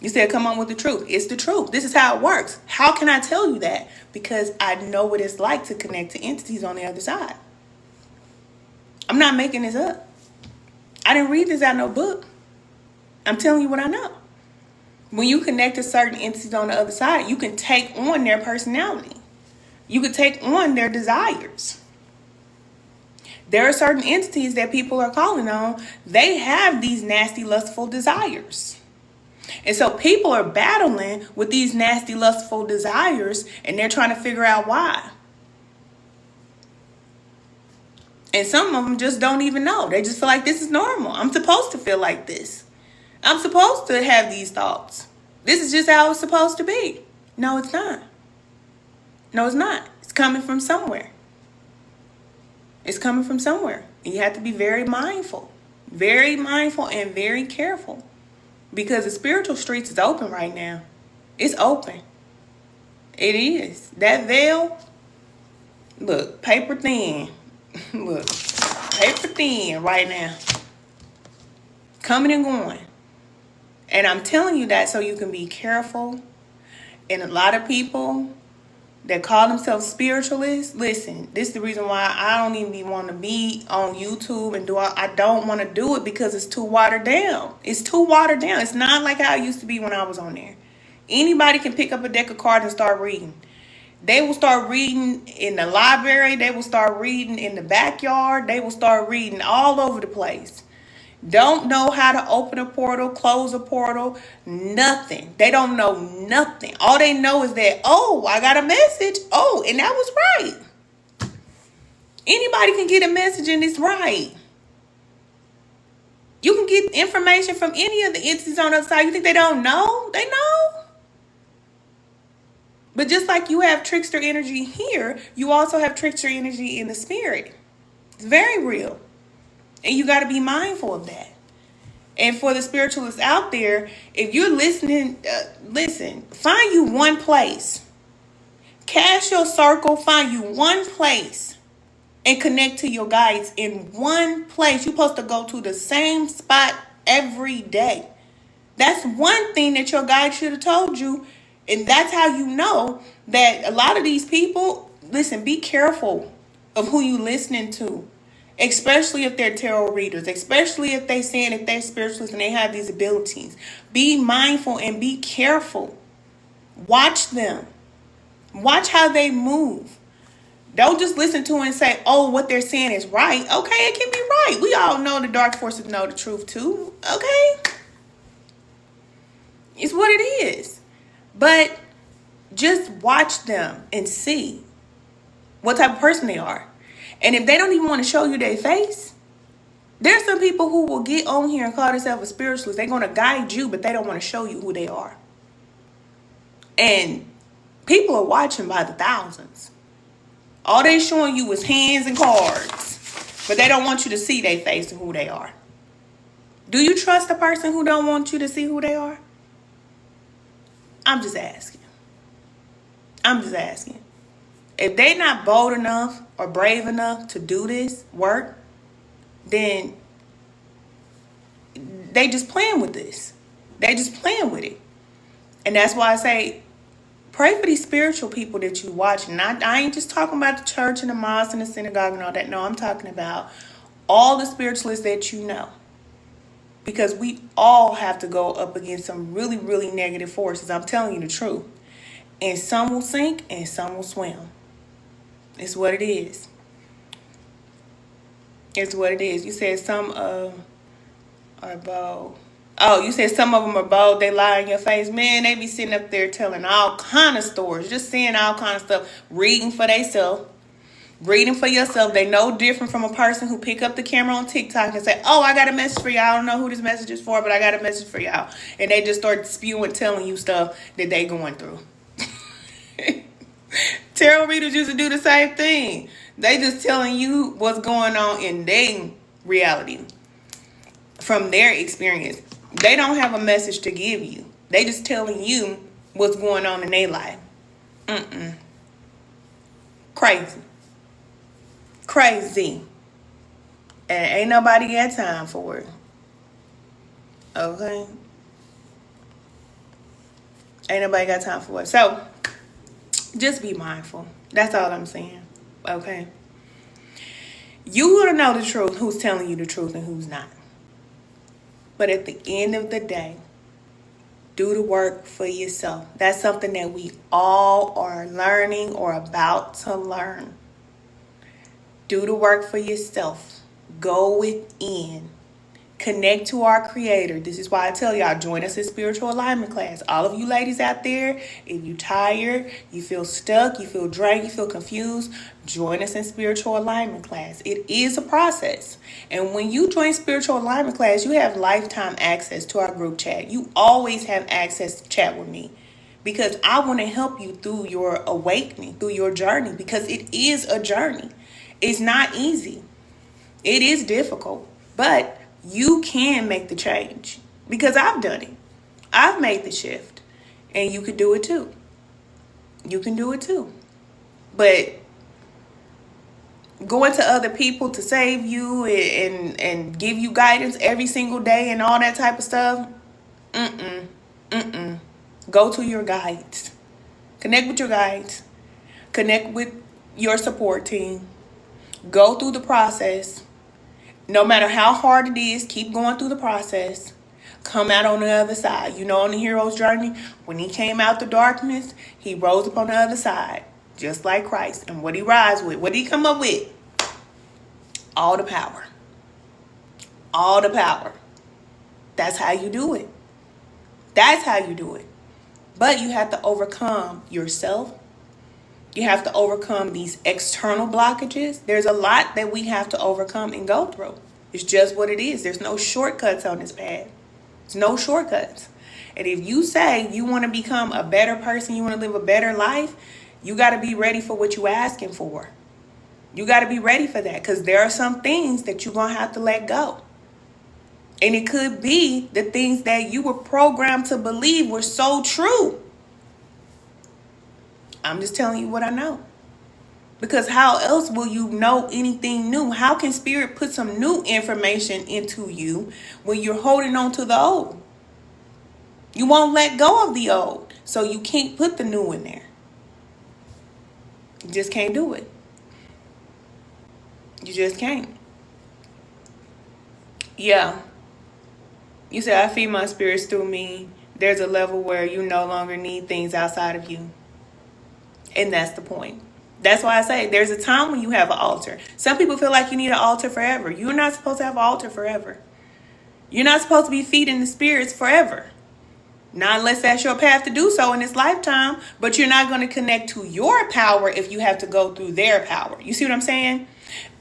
You said, come on with the truth. It's the truth. This is how it works. How can I tell you that? Because I know what it's like to connect to entities on the other side. I'm not making this up. I didn't read this out of no book. I'm telling you what I know. When you connect to certain entities on the other side, you can take on their personality. You can take on their desires. There are certain entities that people are calling on. They have these nasty, lustful desires. And so people are battling with these nasty, lustful desires, and they're trying to figure out why. And some of them just don't even know. They just feel like this is normal. I'm supposed to feel like this. I'm supposed to have these thoughts. This is just how it's supposed to be. No, it's not. No, it's not. It's coming from somewhere. It's coming from somewhere. And you have to be very mindful and very careful, because the spiritual streets is open right now. It's open. It is. That veil, look, paper thin. Look, paper thin right now. Coming and going. And I'm telling you that so you can be careful. And a lot of people that call themselves spiritualists, listen, this is the reason why I don't even want to be on YouTube and I don't want to do it, because it's too watered down. It's too watered down. It's not like how it used to be when I was on there. Anybody can pick up a deck of cards and start reading. They will start reading in the library. They will start reading in the backyard. They will start reading all over the place. Don't know how to open a portal, close a portal, nothing. They don't know nothing. All they know is that, oh, I got a message. Oh, and that was right. Anybody can get a message and it's right. You can get information from any of the entities on the other side. You think they don't know? They know. But just like you have trickster energy here, you also have trickster energy in the spirit. It's very real. And you got to be mindful of that. And for the spiritualists out there, if you're listening, listen, find you one place. Cast your circle, find you one place and connect to your guides in one place. You're supposed to go to the same spot every day. That's one thing that your guide should have told you. And that's how you know that a lot of these people, listen, be careful of who you listening to. Especially if they're tarot readers, especially if they're saying that they're spiritualists and they have these abilities. Be mindful and be careful. Watch them. Watch how they move. Don't just listen to it and say, oh, what they're saying is right. Okay, it can be right. We all know the dark forces know the truth too. Okay? It's what it is. But just watch them and see what type of person they are. And if they don't even want to show you their face, there's some people who will get on here and call themselves a spiritualist. They're going to guide you, but they don't want to show you who they are. And people are watching by the thousands. All they're showing you is hands and cards, but they don't want you to see their face and who they are. Do you trust a person who don't want you to see who they are? I'm just asking. I'm just asking. If they not bold enough or brave enough to do this work, then they just playing with this. They just playing with it. And that's why I say, pray for these spiritual people that you watch. And I ain't just talking about the church and the mosque and the synagogue and all that. No, I'm talking about all the spiritualists that you know. Because we all have to go up against some really, really negative forces. I'm telling you the truth. And some will sink and some will swim. It's what it is. It's what it is. You said some are bold. Oh, you said some of them are bold. They lie in your face. Man, they be sitting up there telling all kind of stories. Just saying all kind of stuff. Reading for themselves. Reading for yourself. They no different from a person who pick up the camera on TikTok and say, oh, I got a message for y'all. I don't know who this message is for, but I got a message for y'all. And they just start spewing, telling you stuff that they going through. Tarot readers used to do the same thing. They just telling you what's going on in their reality from their experience. They don't have a message to give you. They just telling you what's going on in their life. Crazy. Crazy. And ain't nobody got time for it. Okay? Ain't nobody got time for it. So, just be mindful. That's all I'm saying. Okay? You gonna know the truth, who's telling you the truth and who's not. But at the end of the day, do the work for yourself. That's something that we all are learning or about to learn. Do the work for yourself. Go within. Connect to our Creator. This is why I tell y'all, join us in spiritual alignment class. All of you ladies out there, if you tired, you feel stuck, you feel drained, you feel confused, join us in spiritual alignment class. It is a process. And when you join spiritual alignment class, you have lifetime access to our group chat. You always have access to chat with me because I want to help you through your awakening, through your journey, because it is a journey. It's not easy. It is difficult, but you can make the change because I've done it. I've made the shift and you can do it too. You can do it too. But going to other people to save you and give you guidance every single day and all that type of stuff, go to your guides. Connect with your guides. Connect with your support team. Go through the process. No matter how hard it is, keep going through the process. Come out on the other side. You know, on the hero's journey, when he came out the darkness, he rose up on the other side, just like Christ. And what he rise with, what did he come up with? All the power. All the power. That's how you do it. That's how you do it. But you have to overcome yourself. You have to overcome these external blockages. There's a lot that we have to overcome and go through. It's just what it is. There's no shortcuts on this path. There's no shortcuts. And if you say you want to become a better person, you want to live a better life, you got to be ready for what you're asking for. You got to be ready for that because there are some things that you're going to have to let go. And it could be the things that you were programmed to believe were so true. I'm just telling you what I know. Because how else will you know anything new? How can Spirit put some new information into you when you're holding on to the old? You won't let go of the old, so you can't put the new in there. You just can't do it. You just can't. Yeah. You said, I feed my spirits through me. There's a level where you no longer need things outside of you. And that's the point. That's why I say there's a time when you have an altar. Some people feel like you need an altar forever. You're not supposed to have an altar forever. You're not supposed to be feeding the spirits forever. Not unless that's your path to do so in this lifetime. But you're not going to connect to your power if you have to go through their power. You see what I'm saying?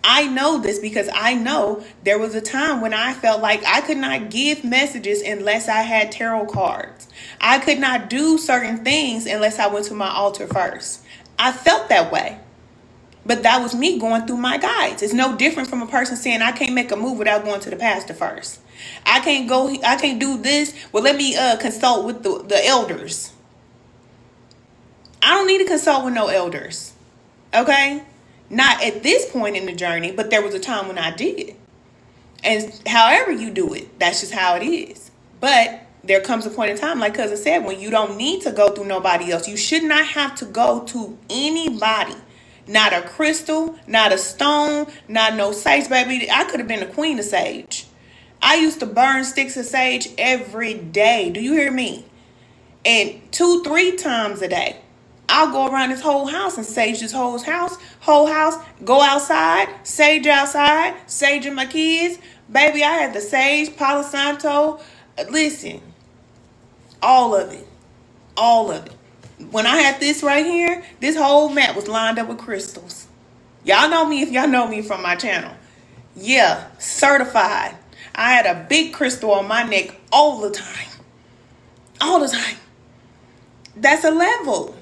I know this because I know there was a time when I felt like I could not give messages unless I had tarot cards. I could not do certain things unless I went to my altar first. I felt that way. But that was me going through my guides. It's no different from a person saying I can't make a move without going to the pastor first. I can't do this. Well, let me consult with the elders. I don't need to consult with no elders. Okay? Not at this point in the journey, but there was a time when I did. And however you do it, that's just how it is. But there comes a point in time, like cousin said, when you don't need to go through nobody else. You should not have to go to anybody. Not a crystal, not a stone, not no sage, baby. I could have been the queen of sage. I used to burn sticks of sage every day. Do you hear me? And 2-3 times a day. I'll go around this whole house and sage this whole house, go outside, sage in my kids. Baby, I had the sage, Palo Santo. Listen, all of it. When I had this right here, this whole mat was lined up with crystals. Y'all know me if y'all know me from my channel. Yeah, certified. I had a big crystal on my neck all the time. That's a level.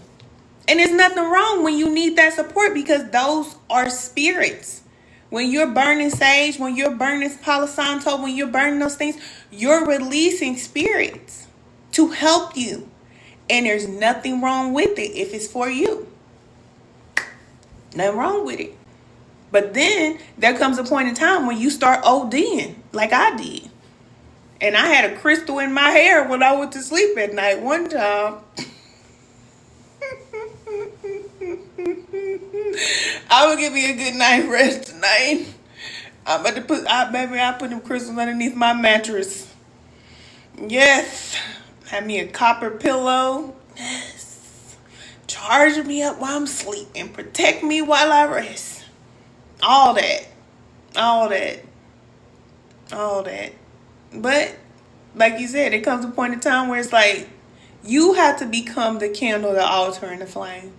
And there's nothing wrong when you need that support, because those are spirits. When you're burning sage, when you're burning Palo Santo, when you're burning those things, you're releasing spirits to help you. And there's nothing wrong with it if it's for you. Nothing wrong with it. But then there comes a point in time when you start ODing like I did. And I had a crystal in my hair when I went to sleep at night one time. I would give me a good night rest tonight. I'm about to I put them crystals underneath my mattress. Yes. Have me a copper pillow. Yes. Charge me up while I'm sleeping. Protect me while I rest. All that. But, like you said, it comes a point in time where it's like, you have to become the candle, the altar, and the flame.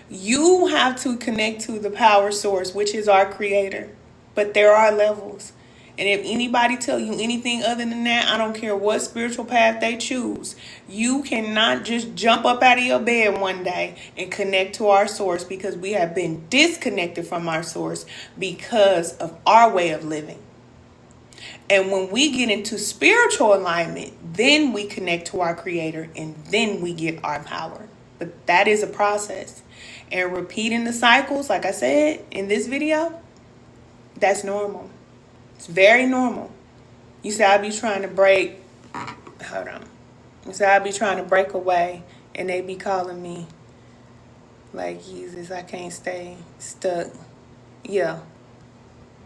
You have to connect to the power source, which is our creator. But there are levels. And if anybody tell you anything other than that, I don't care what spiritual path they choose. You cannot just jump up out of your bed one day and connect to our source, because we have been disconnected from our source because of our way of living. And when we get into spiritual alignment, then we connect to our creator, and then we get our power. But that is a process. And repeating the cycles, like I said in this video, that's normal. It's very normal. You say I be trying to break, hold on. You say I be trying to break away, and they be calling me like, Jesus, I can't stay stuck. Yeah.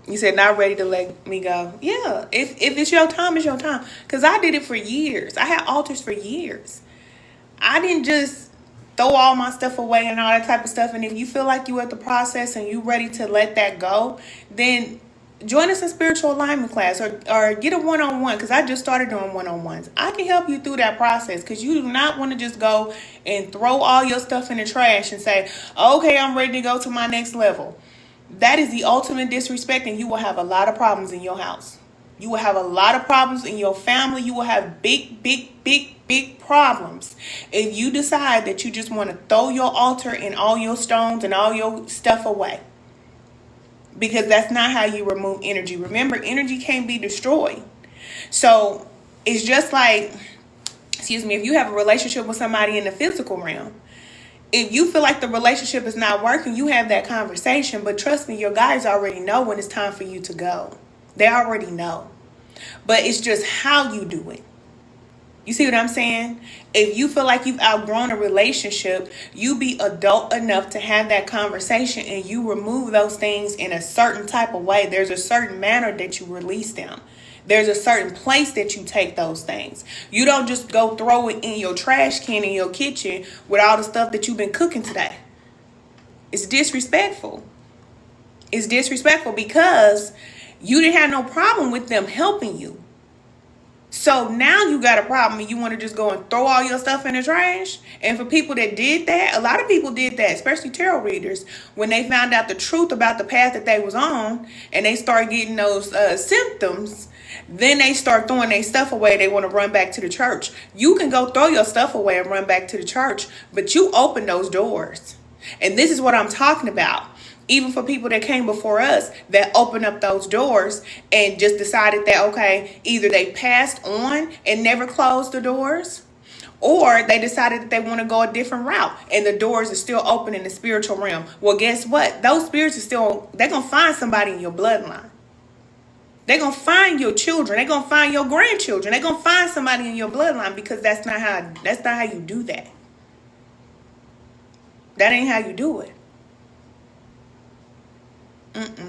You said not ready to let me go. Yeah. If it's your time, it's your time. Because I did it for years. I had altars for years. I didn't just throw all my stuff away and all that type of stuff. And if you feel like you at the process and you ready to let that go, then join us in spiritual alignment class, or get a one-on-one, because I just started doing one-on-ones. I can help you through that process, because you do not want to just go and throw all your stuff in the trash and say, okay, I'm ready to go to my next level. That is the ultimate disrespect, and you will have a lot of problems in your house. You will have a lot of problems in your family. You will have big problems if you decide that you just want to throw your altar and all your stones and all your stuff away. Because that's not how you remove energy. Remember, energy can't be destroyed. So it's just like, if you have a relationship with somebody in the physical realm, if you feel like the relationship is not working, you have that conversation. But trust me, your guys already know when it's time for you to go. They already know. But it's just how you do it. You see what I'm saying? If you feel like you've outgrown a relationship, you be adult enough to have that conversation, and you remove those things in a certain type of way. There's a certain manner that you release them. There's a certain place that you take those things. You don't just go throw it in your trash can in your kitchen with all the stuff that you've been cooking today. It's disrespectful. It's disrespectful because you didn't have no problem with them helping you. So now you got a problem and you want to just go and throw all your stuff in the trash. And for people that did that, a lot of people did that, especially tarot readers, when they found out the truth about the path that they was on and they start getting those symptoms, then they start throwing their stuff away. They want to run back to the church. You can go throw your stuff away and run back to the church, but you open those doors. And this is what I'm talking about. Even for people that came before us that opened up those doors and just decided that, okay, either they passed on and never closed the doors, Or they decided that they want to go a different route and the doors are still open in the spiritual realm. Well, guess what? Those spirits are still, they're going to find somebody in your bloodline. They're going to find your children. They're going to find your grandchildren. They're going to find somebody in your bloodline, because that's not how you do that. That ain't how you do it.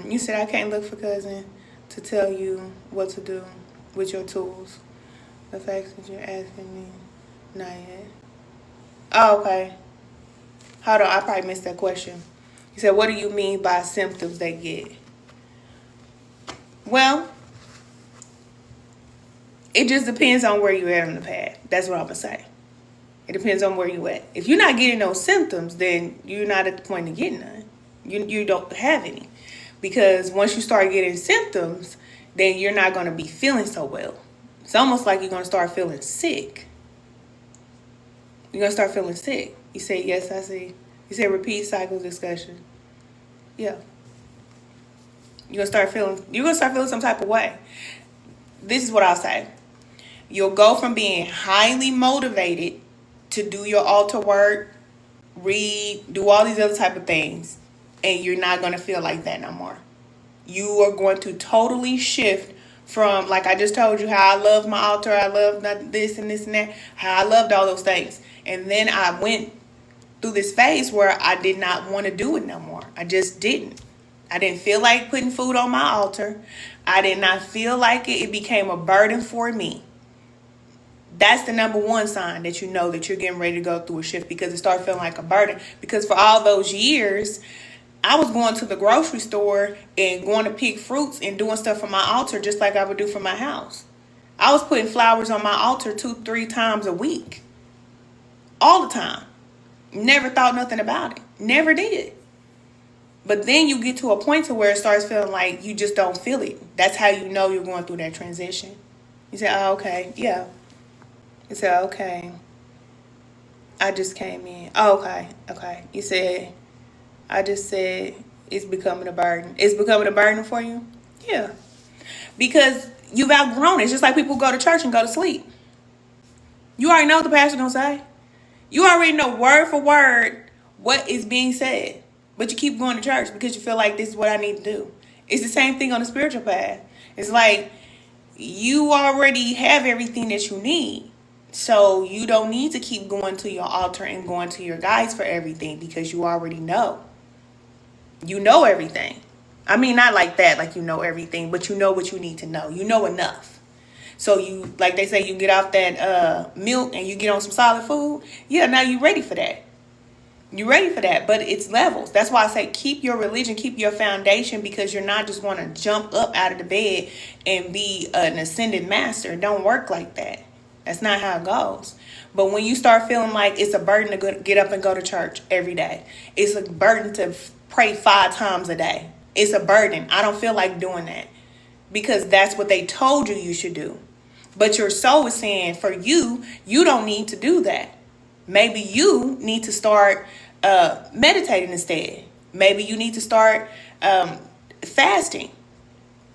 You said I can't look for cousin to tell you what to do with your tools. The fact that you're asking me, not yet. Oh, okay. Hold on, I probably missed that question. You said, what do you mean by symptoms they get? Well, it just depends on where you're at on the path. That's what I'm going to say. It depends on where you're at. If you're not getting those symptoms, then you're not at the point of getting none. You don't have any. Because once you start getting symptoms, then you're not going to be feeling so well. It's almost like you're going to start feeling sick. You're going to start feeling sick. You say, yes, I see. You say, repeat cycle discussion. Yeah. You're going to start feeling some type of way. This is what I'll say. You'll go from being highly motivated to do your altar work, read, do all these other type of things, and you're not going to feel like that no more. You are going to totally shift from, like I just told you, how I love my altar, I love this and this and that, how I loved all those things. And then I went through this phase where I did not want to do it no more. I just didn't. I didn't feel like putting food on my altar. I did not feel like it. It became a burden for me. That's the number one sign that you know that you're getting ready to go through a shift, because it started feeling like a burden. Because for all those years, I was going to the grocery store and going to pick fruits and doing stuff for my altar just like I would do for my house. I was putting flowers on my altar 2-3 times a week. All the time. Never thought nothing about it. Never did. But then you get to a point to where it starts feeling like you just don't feel it. That's how you know you're going through that transition. You say, oh, okay, yeah. You say, okay. I just came in. Oh, okay. You said, I just said it's becoming a burden. It's becoming a burden for you? Yeah. Because you've outgrown it. It's just like people go to church and go to sleep. You already know what the pastor's going to say. You already know word for word what is being said. But you keep going to church because you feel like this is what I need to do. It's the same thing on the spiritual path. It's like you already have everything that you need. So you don't need to keep going to your altar and going to your guides for everything, because you already know. You know everything. I mean, not like that, like you know everything, but you know what you need to know. You know enough. So you, like they say, you get off that milk and you get on some solid food. Yeah, now you're ready for that. You're ready for that, but it's levels. That's why I say keep your religion, keep your foundation, because you're not just going to jump up out of the bed and be an ascended master. It don't work like that. That's not how it goes. But when you start feeling like it's a burden to get up and go to church every day, it's a burden to pray 5 times a day. It's a burden. I don't feel like doing that, because that's what they told you should do. But your soul is saying for you, you don't need to do that. Maybe you need to start meditating instead. Maybe you need to start fasting.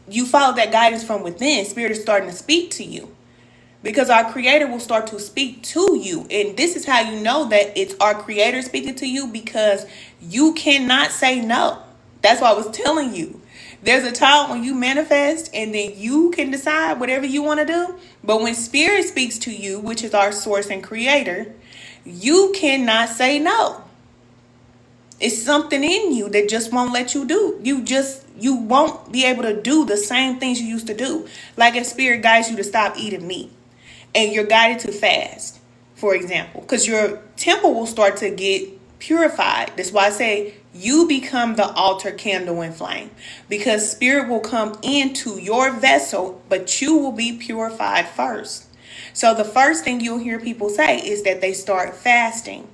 You follow that guidance from within. Spirit is starting to speak to you, because our Creator will start to speak to you. And this is how you know that it's our Creator speaking to you, because you cannot say no. That's why I was telling you. There's a time when you manifest and then you can decide whatever you want to do. But when Spirit speaks to you, which is our source and Creator, you cannot say no. It's something in you that just won't let you do. You won't be able to do the same things you used to do. Like if Spirit guides you to stop eating meat and you're guided to fast, for example, because your temple will start to get purified. That's why I say you become the altar candle in flame, because Spirit will come into your vessel, but you will be purified first. So the first thing you'll hear people say is that they start fasting.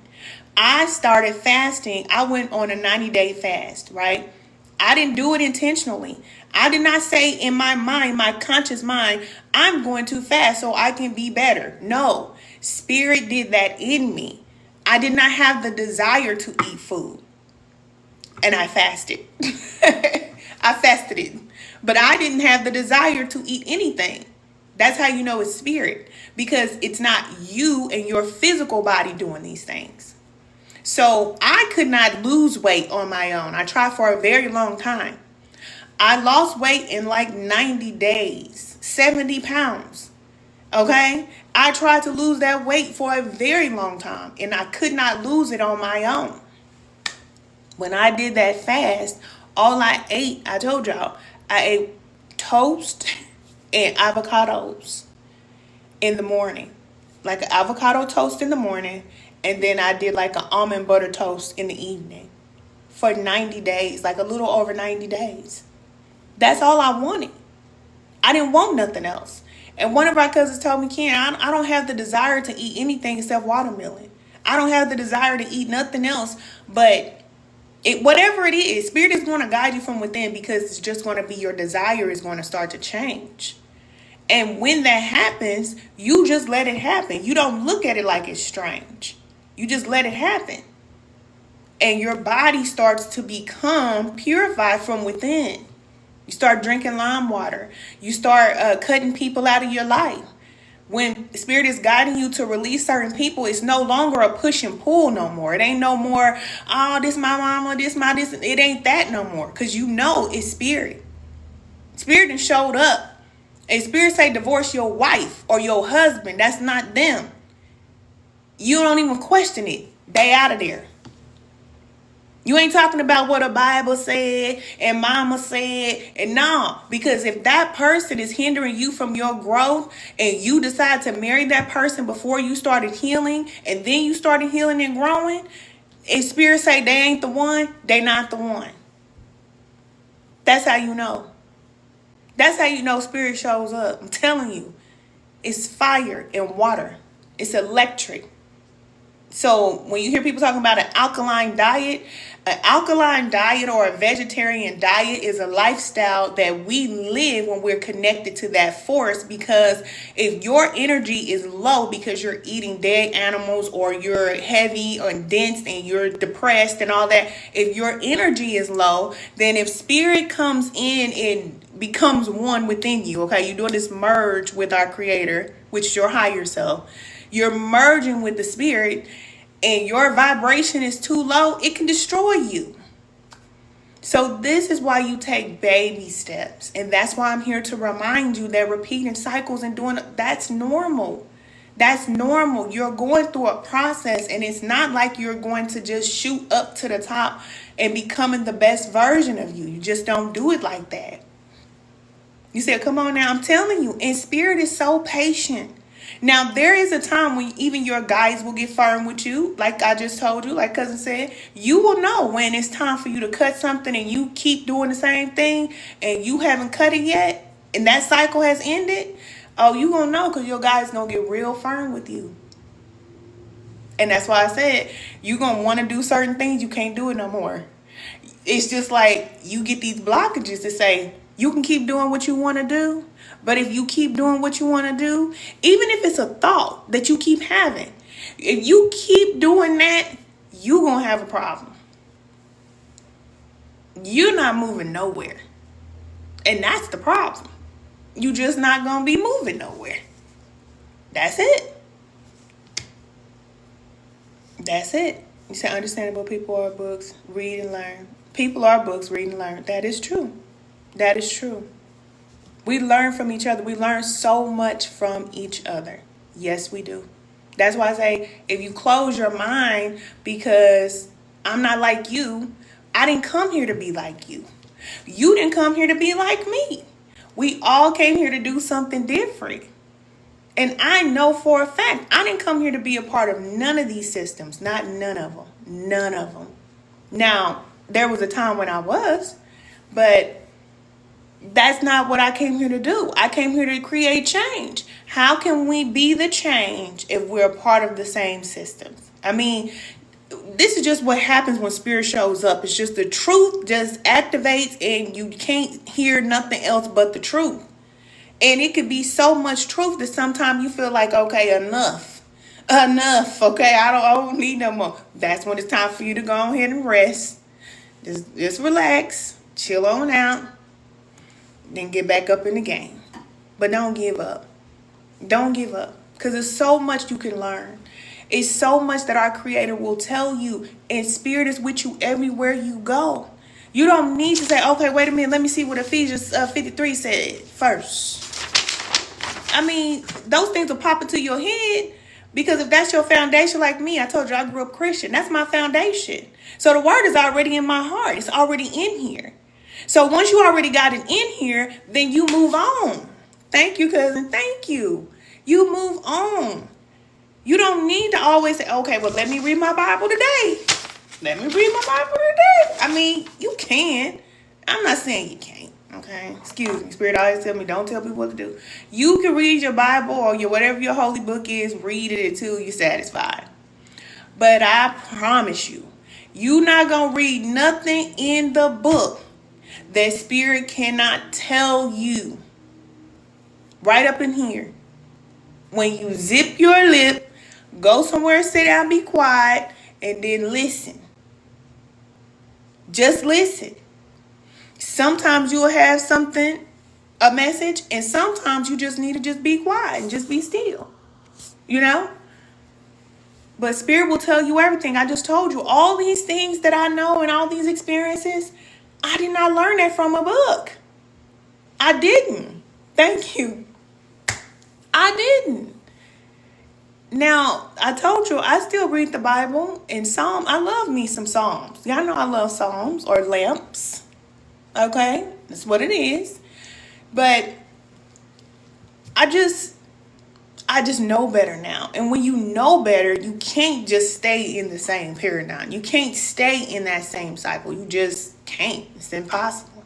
I started fasting. I went on a 90-day fast, right? I didn't do it intentionally. I did not say in my mind, my conscious mind, I'm going to fast so I can be better. No, Spirit did that in me. I did not have the desire to eat food. And I fasted. I fasted it. But I didn't have the desire to eat anything. That's how you know it's spirit, because it's not you and your physical body doing these things. So I could not lose weight on my own. I tried for a very long time. I lost weight in like 90 days, 70 pounds. Okay? I tried to lose that weight for a very long time, and I could not lose it on my own. When I did that fast, all I ate, I told y'all, I ate toast and avocados in the morning. Like an avocado toast in the morning, and then I did like an almond butter toast in the evening for 90 days, like a little over 90 days. That's all I wanted. I didn't want nothing else. And one of our cousins told me, Ken, I don't have the desire to eat anything except watermelon. I don't have the desire to eat nothing else, but whatever it is, spirit is going to guide you from within, because it's just going to be your desire is going to start to change. And when that happens, you just let it happen. You don't look at it like it's strange. You just let it happen. And your body starts to become purified from within. You start drinking lime water. You start cutting people out of your life. When spirit is guiding you to release certain people, it's no longer a push and pull no more. It ain't no more, oh, this my mama, this. It ain't that no more, because you know it's spirit. Spirit done showed up. And spirit say divorce your wife or your husband. That's not them. You don't even question it. They out of there. You ain't talking about what a Bible said and mama said. And no, because if that person is hindering you from your growth and you decide to marry that person before you started healing, and then you started healing and growing, and spirit say they ain't the one, they not the one. That's how you know. That's how you know spirit shows up. I'm telling you. It's fire and water. It's electric. So when you hear people talking about an alkaline diet or a vegetarian diet is a lifestyle that we live when we're connected to that force. Because if your energy is low because you're eating dead animals, or you're heavy or dense and you're depressed and all that, if your energy is low, then if spirit comes in and becomes one within you, okay, you're doing this merge with our creator, which is your higher self. You're merging with the spirit, and your vibration is too low, it can destroy you. So this is why you take baby steps. And that's why I'm here to remind you that repeating cycles and that's normal. That's normal. You're going through a process, and it's not like you're going to just shoot up to the top and becoming the best version of you. You just don't do it like that. You said, come on now, I'm telling you. And spirit is so patient. Now, there is a time when even your guides will get firm with you. Like I just told you, like cousin said, you will know when it's time for you to cut something, and you keep doing the same thing and you haven't cut it yet, and that cycle has ended. Oh, you gonna know, because your guide's gonna get real firm with you. And that's why I said you gonna want to do certain things, you can't do it no more. It's just like you get these blockages to say you can keep doing what you want to do. But if you keep doing what you want to do, even if it's a thought that you keep having, if you keep doing that, you're going to have a problem. You're not moving nowhere. And that's the problem. You're just not going to be moving nowhere. That's it. That's it. You say understandable people are books, read and learn. People are books, read and learn. That is true. That is true. We learn from each other. We learn so much from each other. Yes, we do. That's why I say, if you close your mind because I'm not like you, I didn't come here to be like you. You didn't come here to be like me. We all came here to do something different. And I know for a fact, I didn't come here to be a part of none of these systems. Not none of them. None of them. Now, there was a time when I was, but that's not what I came here to do. I came here to create change. How can we be the change if we're a part of the same systems? I mean, this is just what happens when spirit shows up. It's just the truth just activates, and you can't hear nothing else but the truth. And it could be so much truth that sometimes you feel like, okay, enough. Okay, I don't need no more. That's when it's time for you to go ahead and rest. Just relax, chill on out, then get back up in the game. But don't give up. Don't give up, because there's so much you can learn. It's so much that our Creator will tell you, and Spirit is with you everywhere you go. You don't need to say, okay, wait a minute, let me see what Ephesians 53 said first. I mean, those things will pop into your head, because if that's your foundation, like me, I told you I grew up Christian. That's my foundation. So the word is already in my heart. It's already in here. So once you already got it in here, then you move on. Thank you, cousin. Thank you. You move on. You don't need to always say, okay, well, let me read my Bible today. Let me read my Bible today. I mean, you can. I'm not saying you can't. Okay, excuse me. Spirit always tell me, don't tell people what to do. You can read your Bible or your whatever your holy book is, read it until you're satisfied. But I promise you, you're not going to read nothing in the book that Spirit cannot tell you. Right up in here. When you zip your lip, go somewhere, sit down, be quiet, and then listen. Just listen. Sometimes you'll have something, a message, and sometimes you just need to just be quiet and just be still. You know? But Spirit will tell you everything. I just told you all these things that I know and all these experiences, I did not learn that from a book. I didn't. Thank you. I didn't. Now, I told you, I still read the Bible and Psalm. I love me some Psalms. Y'all know I love Psalms or lamps. Okay? That's what it is. But I just know better now. And when you know better, you can't just stay in the same paradigm. You can't stay in that same cycle. You just can't. It's impossible.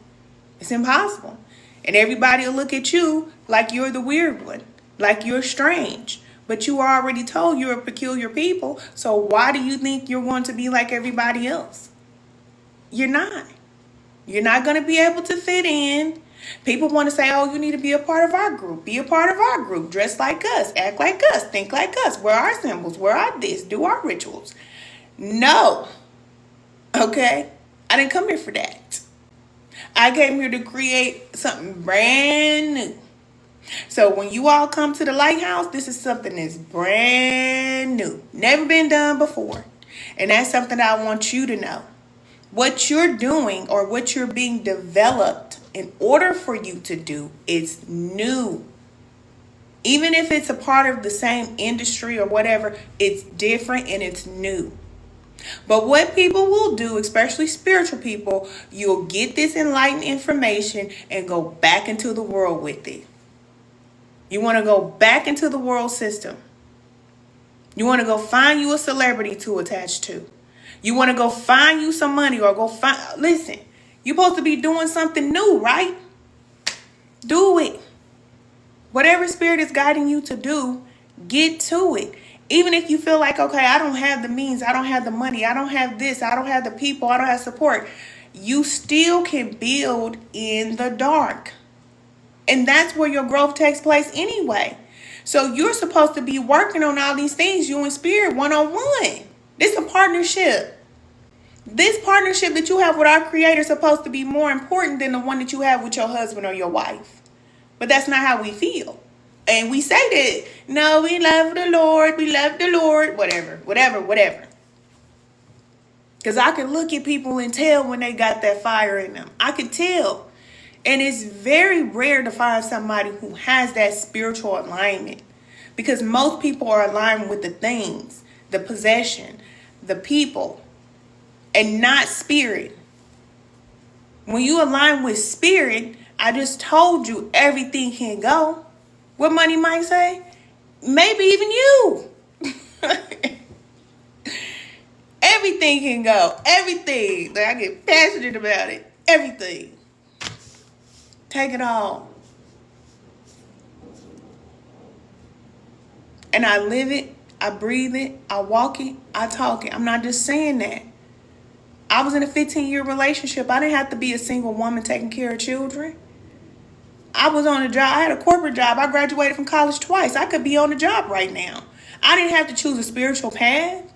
It's impossible. And everybody will look at you like you're the weird one, like you're strange. But you are already told you're a peculiar people. So why do you think you're going to be like everybody else? You're not. You're not going to be able to fit in. People want to say, oh, you need to be a part of our group. Be a part of our group. Dress like us. Act like us. Think like us. Wear our symbols. Wear our this. Do our rituals. No. Okay? I didn't come here for that. I came here to create something brand new. So when you all come to the Lighthouse, this is something that's brand new. Never been done before. And that's something that I want you to know. What you're doing or what you're being developed in order for you to do is new. Even if it's a part of the same industry or whatever, it's different and it's new. But what people will do, especially spiritual people, you'll get this enlightened information and go back into the world with it. You want to go back into the world system. You want to go find you a celebrity to attach to. You want to go find you some money or go find... Listen, you're supposed to be doing something new, right? Do it. Whatever Spirit is guiding you to do, get to it. Even if you feel like, okay, I don't have the means, I don't have the money, I don't have this, I don't have the people, I don't have support. You still can build in the dark. And that's where your growth takes place anyway. So you're supposed to be working on all these things, you and Spirit, one-on-one. This is a partnership. This partnership that you have with our Creator is supposed to be more important than the one that you have with your husband or your wife. But that's not how we feel. And we say that, no, we love the Lord, whatever. Because I can look at people and tell when they got that fire in them. I can tell. And it's very rare to find somebody who has that spiritual alignment. Because most people are aligned with the things, the possession, the people, and not Spirit. When you align with Spirit, I just told you everything can go. What Money might say? Maybe even you. Everything can go. Everything. Like, I get passionate about it. Everything. Take it all. And I live it. I breathe it. I walk it. I talk it. I'm not just saying that. I was in a 15-year relationship. I didn't have to be a single woman taking care of children. I was on a job. I had a corporate job. I graduated from college twice. I could be on the job right now. I didn't have to choose a spiritual path.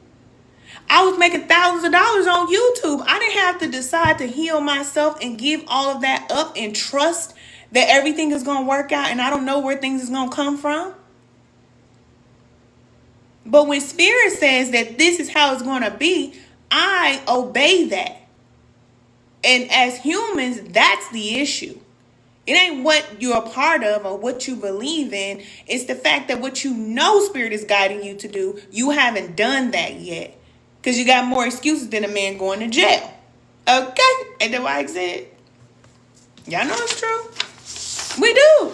I was making thousands of dollars on YouTube. I didn't have to decide to heal myself and give all of that up and trust that everything is going to work out and I don't know where things is going to come from. But when Spirit says that this is how it's going to be, I obey that. And as humans, that's the issue. It ain't what you're a part of or what you believe in. It's the fact that what you know Spirit is guiding you to do, you haven't done that yet. Because you got more excuses than a man going to jail. Okay? Ain't that why I said? Y'all know it's true. We do.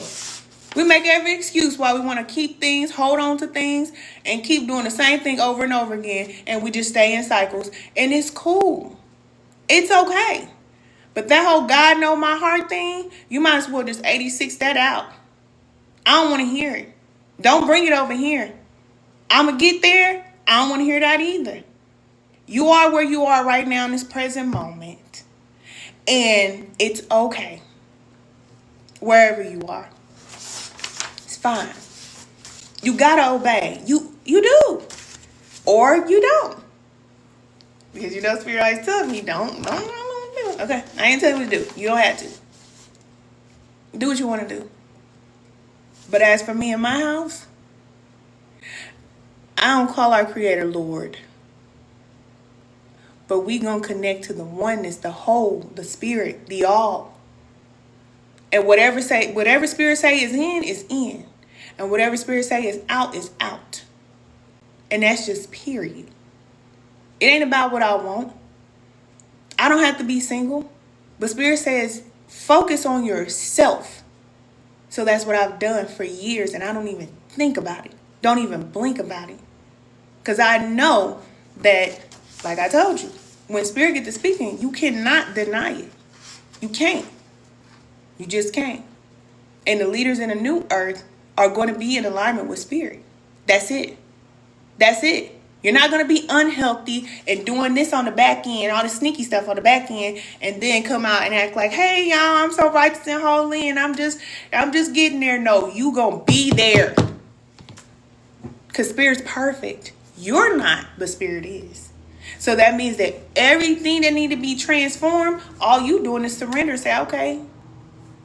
We make every excuse why we want to keep things, hold on to things, and keep doing the same thing over and over again. And we just stay in cycles. And it's cool. It's okay. But that whole God know my heart thing, you might as well just 86 that out. I don't want to hear it. Don't bring it over here. I'm going to get there. I don't want to hear that either. You are where you are right now in this present moment. And it's okay. Wherever you are. It's fine. You got to obey. You do. Or you don't. Because you know Spirit always tells me, don't. Okay, I ain't telling you what to do. You don't have to. Do what you want to do. But as for me and my house, I don't call our Creator Lord. But we gonna connect to the oneness, the whole, the Spirit, the all. And whatever Spirit say is in. And whatever Spirit say is out. And that's just period. It ain't about what I want. I don't have to be single. But Spirit says, focus on yourself. So that's what I've done for years. And I don't even think about it. Don't even blink about it. Because I know that, like I told you, when Spirit gets to speaking, you cannot deny it. You can't. You just can't. And the leaders in the new earth are going to be in alignment with Spirit. That's it. That's it. You're not going to be unhealthy and doing this on the back end, all the sneaky stuff on the back end, and then come out and act like, hey, y'all, I'm so righteous and holy, and I'm just getting there. No, you going to be there. Because Spirit's perfect. You're not, but Spirit is. So that means that everything that need to be transformed, all you doing is surrender. Say, okay,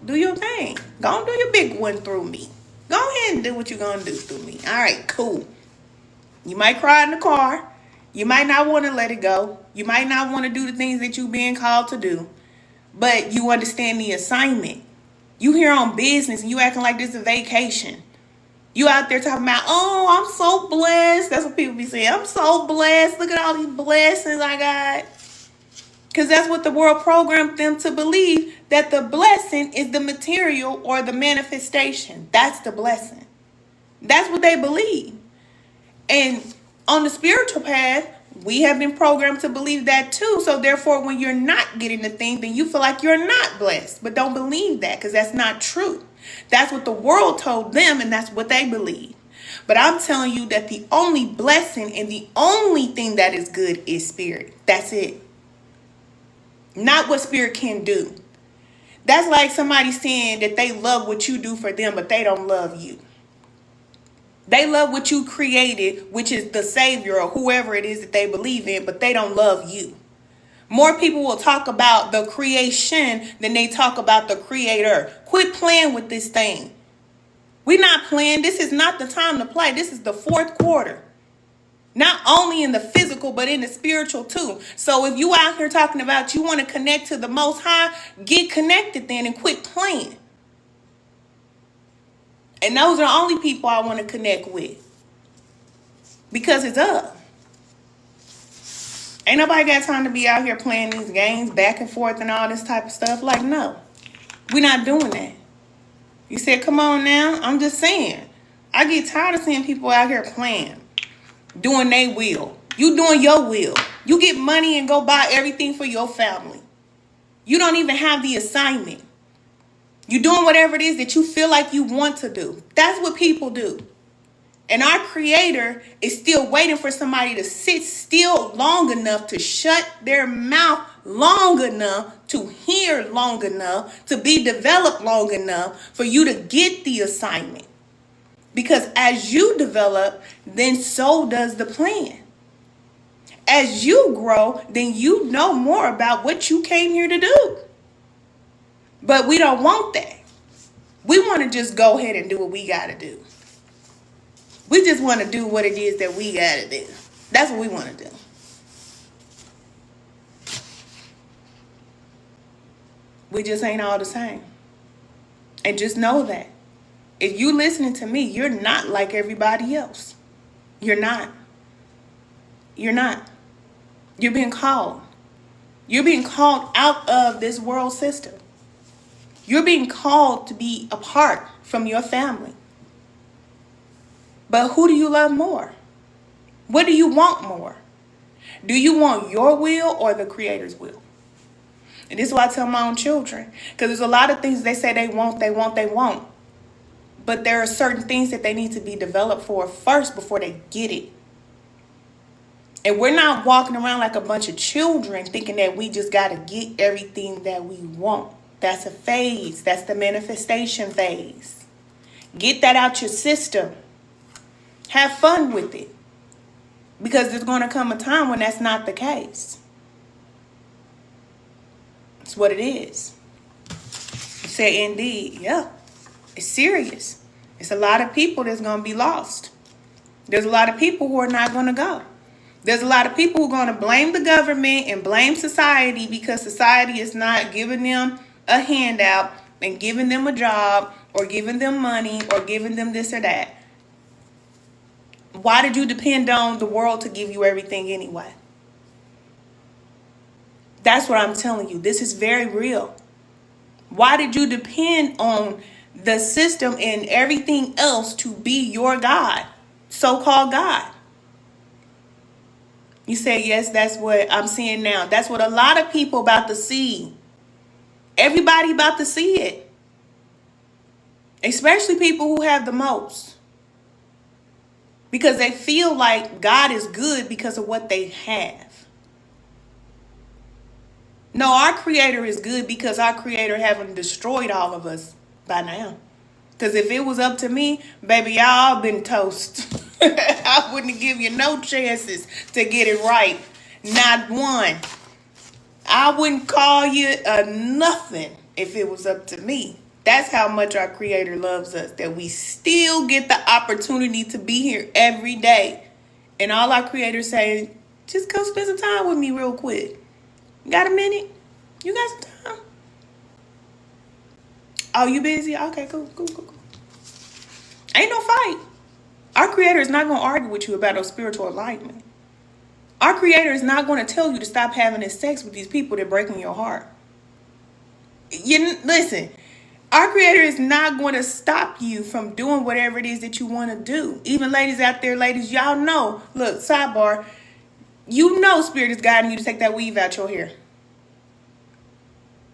do your thing. Go and do your big one through me. Go ahead and do what you're going to do through me. All right, cool. You might cry in the car. You might not want to let it go. You might not want to do the things that you're being called to do. But you understand the assignment. You here on business and you acting like this is a vacation. You out there talking about, oh, I'm so blessed. That's what people be saying. I'm so blessed. Look at all these blessings I got. Because that's what the world programmed them to believe, that the blessing is the material or the manifestation. That's the blessing. That's what they believe. And on the spiritual path, we have been programmed to believe that too. So therefore, when you're not getting the thing, then you feel like you're not blessed. But don't believe that, because that's not true. That's what the world told them, and that's what they believe. But I'm telling you that the only blessing and the only thing that is good is Spirit. That's it. Not what Spirit can do. That's like somebody saying that they love what you do for them, but they don't love you. They love what you created, which is the Savior or whoever it is that they believe in, but they don't love you. More people will talk about the creation than they talk about the Creator. Quit playing with this thing. We're not playing. This is not the time to play. This is the fourth quarter. Not only in the physical, but in the spiritual too. So if you out here talking about you want to connect to the Most High, get connected then and quit playing. And those are the only people I want to connect with. Because it's up. Ain't nobody got time to be out here playing these games back and forth and all this type of stuff. Like, no. We're not doing that. You said, come on now. I'm just saying. I get tired of seeing people out here playing. Doing their will. You doing your will. You get money and go buy everything for your family. You don't even have the assignment. You're doing whatever it is that you feel like you want to do. That's what people do. And our Creator is still waiting for somebody to sit still long enough to shut their mouth long enough to hear long enough to be developed long enough for you to get the assignment. Because as you develop, then so does the plan. As you grow, then you know more about what you came here to do. But we don't want that. We want to just go ahead and do what we got to do. We just want to do what it is that we got to do. That's what we want to do. We just ain't all the same. And just know that. If you listening to me, you're not like everybody else. You're not. You're not. You're being called. You're being called out of this world system. You're being called to be apart from your family. But who do you love more? What do you want more? Do you want your will or the Creator's will? And this is why I tell my own children. Because there's a lot of things they say they want. But there are certain things that they need to be developed for first before they get it. And we're not walking around like a bunch of children thinking that we just got to get everything that we want. That's a phase. That's the manifestation phase. Get that out your system. Have fun with it. Because there's going to come a time when that's not the case. It's what it is. You say indeed. Yeah. It's serious. It's a lot of people that's going to be lost. There's a lot of people who are not going to go. There's a lot of people who are going to blame the government and blame society because society is not giving them a handout and giving them a job or giving them money or giving them this or that. Why did you depend on the world to give you everything anyway? That's what I'm telling you. This is very real. Why did you depend on the system and everything else to be your God, so-called God? You say, yes, that's what I'm seeing now. That's what a lot of people about to see. Everybody about to see it. Especially people who have the most. Because they feel like God is good because of what they have. No, our Creator is good because our Creator haven't destroyed all of us by now. Because if it was up to me, baby, y'all been toast. I wouldn't give you no chances to get it right. Not one. I wouldn't call you nothing if it was up to me. That's how much our Creator loves us, that we still get the opportunity to be here every day. And all our Creator's saying, just come spend some time with me real quick. You got a minute? You got some time? Oh, you busy? Okay, cool. Ain't no fight. Our Creator is not going to argue with you about no spiritual alignment. Our Creator is not going to tell you to stop having this sex with these people that are breaking your heart. Listen, our Creator is not going to stop you from doing whatever it is that you want to do. Even ladies out there, y'all know. Look, sidebar. You know Spirit is guiding you to take that weave out your hair.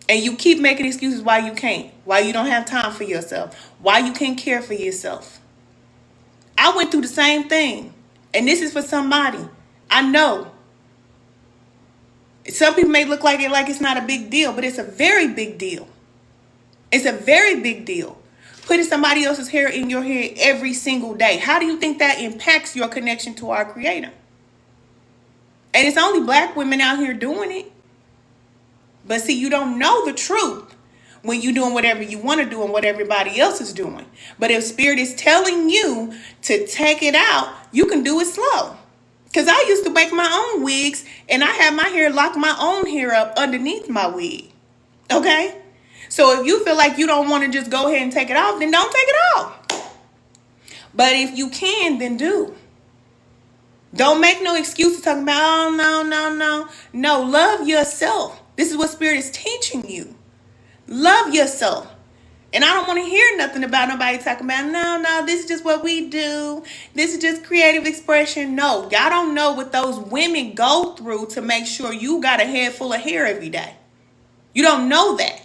And you keep making excuses why you can't. Why you don't have time for yourself. Why you can't care for yourself. I went through the same thing. And this is for somebody. I know. Some people may look like it's not a big deal, but it's a very big deal. It's a very big deal. Putting somebody else's hair in your head every single day. How do you think that impacts your connection to our Creator? And it's only black women out here doing it. But see, you don't know the truth when you're doing whatever you want to do and what everybody else is doing. But if Spirit is telling you to take it out, you can do it slow. Because I used to make my own wigs and I had my hair lock my own hair up underneath my wig. Okay? So if you feel like you don't want to just go ahead and take it off, then don't take it off. But if you can, then do. Don't make no excuses talking about, oh, no. No, love yourself. This is what Spirit is teaching you. Love yourself. And I don't want to hear nothing about nobody talking about, no, this is just what we do. This is just creative expression. No, y'all don't know what those women go through to make sure you got a head full of hair every day. You don't know that.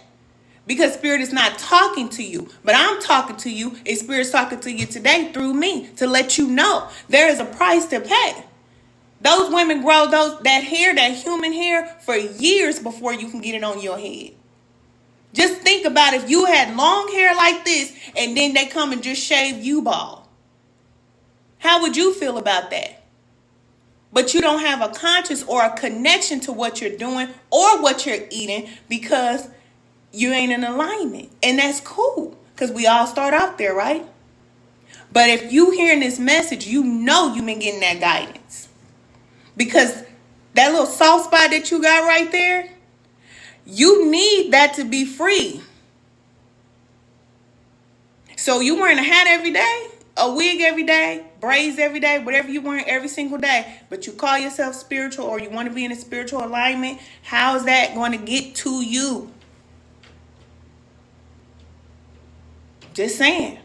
Because Spirit is not talking to you. But I'm talking to you. And Spirit's talking to you today through me to let you know there is a price to pay. Those women grow that hair, that human hair, for years before you can get it on your head. Just think about if you had long hair like this and then they come and just shave you bald. How would you feel about that? But you don't have a conscience or a connection to what you're doing or what you're eating because you ain't in alignment. And that's cool because we all start out there, right? But if you hearing this message, you know you've been getting that guidance. Because that little soft spot that you got right there, you need that to be free. So you wearing a hat every day, a wig every day, braids every day, whatever you wearing every single day, but you call yourself spiritual or you want to be in a spiritual alignment, how is that going to get to you? Just saying.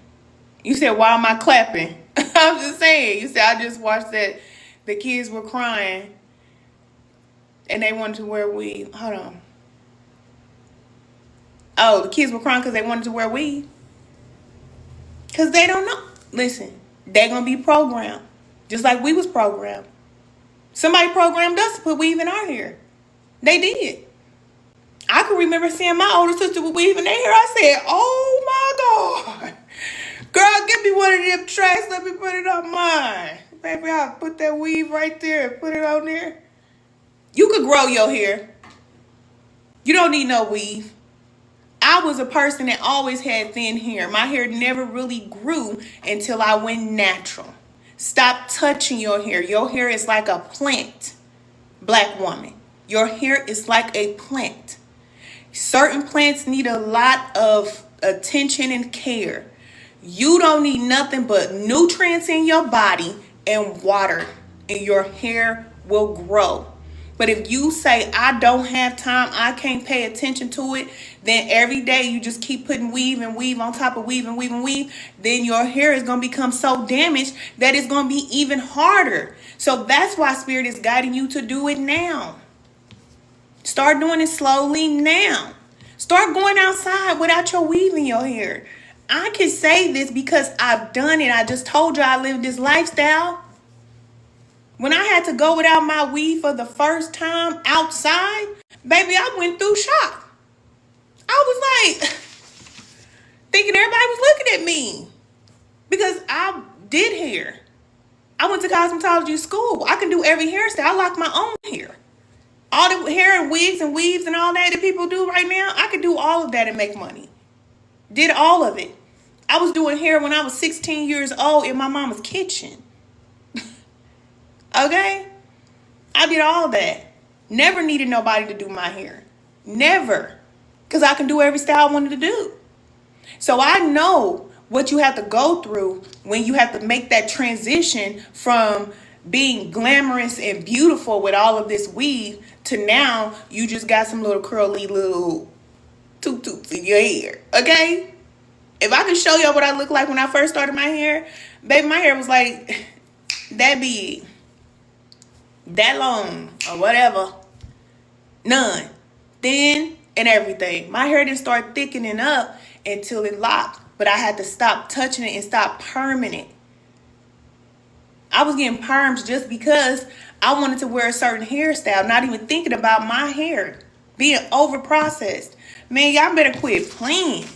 You said, why am I clapping? I'm just saying. You said, I just watched that the kids were crying and they wanted to wear weave. Hold on. Oh, the kids were crying because they wanted to wear weave. Because they don't know. Listen, they're going to be programmed. Just like we was programmed. Somebody programmed us to put weave in our hair. They did. I can remember seeing my older sister with weave in their hair. I said, oh my God. Girl, give me one of them tracks. Let me put it on mine. Baby, I'll put that weave right there and put it on there. You could grow your hair. You don't need no weave. I was a person that always had thin hair. My hair never really grew until I went natural. Stop touching your hair. Your hair is like a plant, black woman. Your hair is like a plant. Certain plants need a lot of attention and care. You don't need nothing but nutrients in your body and water, and your hair will grow. But if you say, I don't have time, I can't pay attention to it, then every day you just keep putting weave and weave on top of weave and weave and weave, then your hair is going to become so damaged that it's going to be even harder. So that's why Spirit is guiding you to do it now. Start doing it slowly now. Start going outside without your weave in your hair. I can say this because I've done it. I just told you I lived this lifestyle. When I had to go without my weave for the first time outside, baby, I went through shock. I was like, thinking everybody was looking at me because I did hair. I went to cosmetology school. I can do every hairstyle. I like my own hair. All the hair and wigs and weaves and all that people do right now, I could do all of that and make money. Did all of it. I was doing hair when I was 16 years old in my mama's kitchen. Okay? I did all that. Never needed nobody to do my hair. Never. Because I can do every style I wanted to do. So I know what you have to go through when you have to make that transition from being glamorous and beautiful with all of this weave to now you just got some little curly little toot-toots in your hair. Okay? If I could show y'all what I looked like when I first started my hair, baby, my hair was like that big. That long or whatever. None. Thin and everything. My hair didn't start thickening up until it locked. But I had to stop touching it and stop perming it. I was getting perms just because I wanted to wear a certain hairstyle. Not even thinking about my hair being over processed. Man, y'all better quit playing.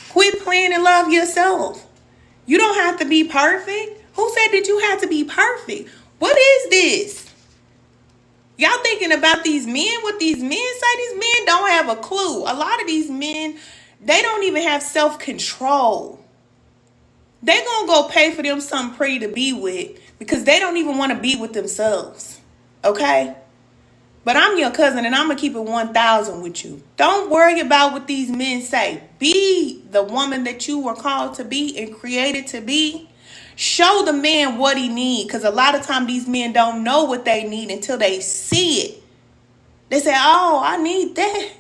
Quit playing and love yourself. You don't have to be perfect. Who said that you have to be perfect? What is this? Y'all thinking about these men, what these men say? These men don't have a clue. A lot of these men, they don't even have self-control. They gonna go pay for them something pretty to be with because they don't even want to be with themselves. Okay? But I'm your cousin and I'm gonna keep it 1,000 with you. Don't worry about what these men say. Be the woman that you were called to be and created to be. Show the man what he needs, because a lot of times these men don't know what they need until they see it. They say, oh, I need that.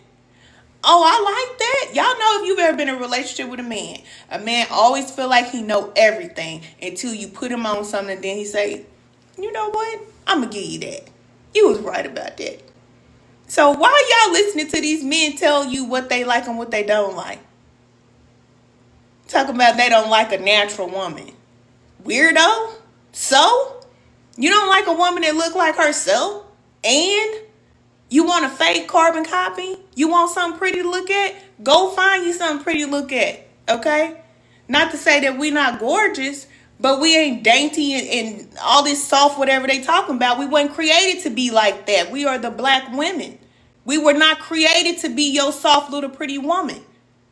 Oh, I like that. Y'all know if you've ever been in a relationship with a man always feel like he know everything until you put him on something and then he say, you know what? I'm going to give you that. You was right about that. So why y'all listening to these men tell you what they like and what they don't like? Talking about they don't like a natural woman. Weirdo. So you don't like a woman that look like herself and you want a fake carbon copy? You want something pretty to look at? Go find you something pretty to look at. Okay? Not to say that we're not gorgeous, but we ain't dainty and all this soft whatever they talking about. We weren't created to be like that. We are the black women. We were not created to be your soft little pretty woman.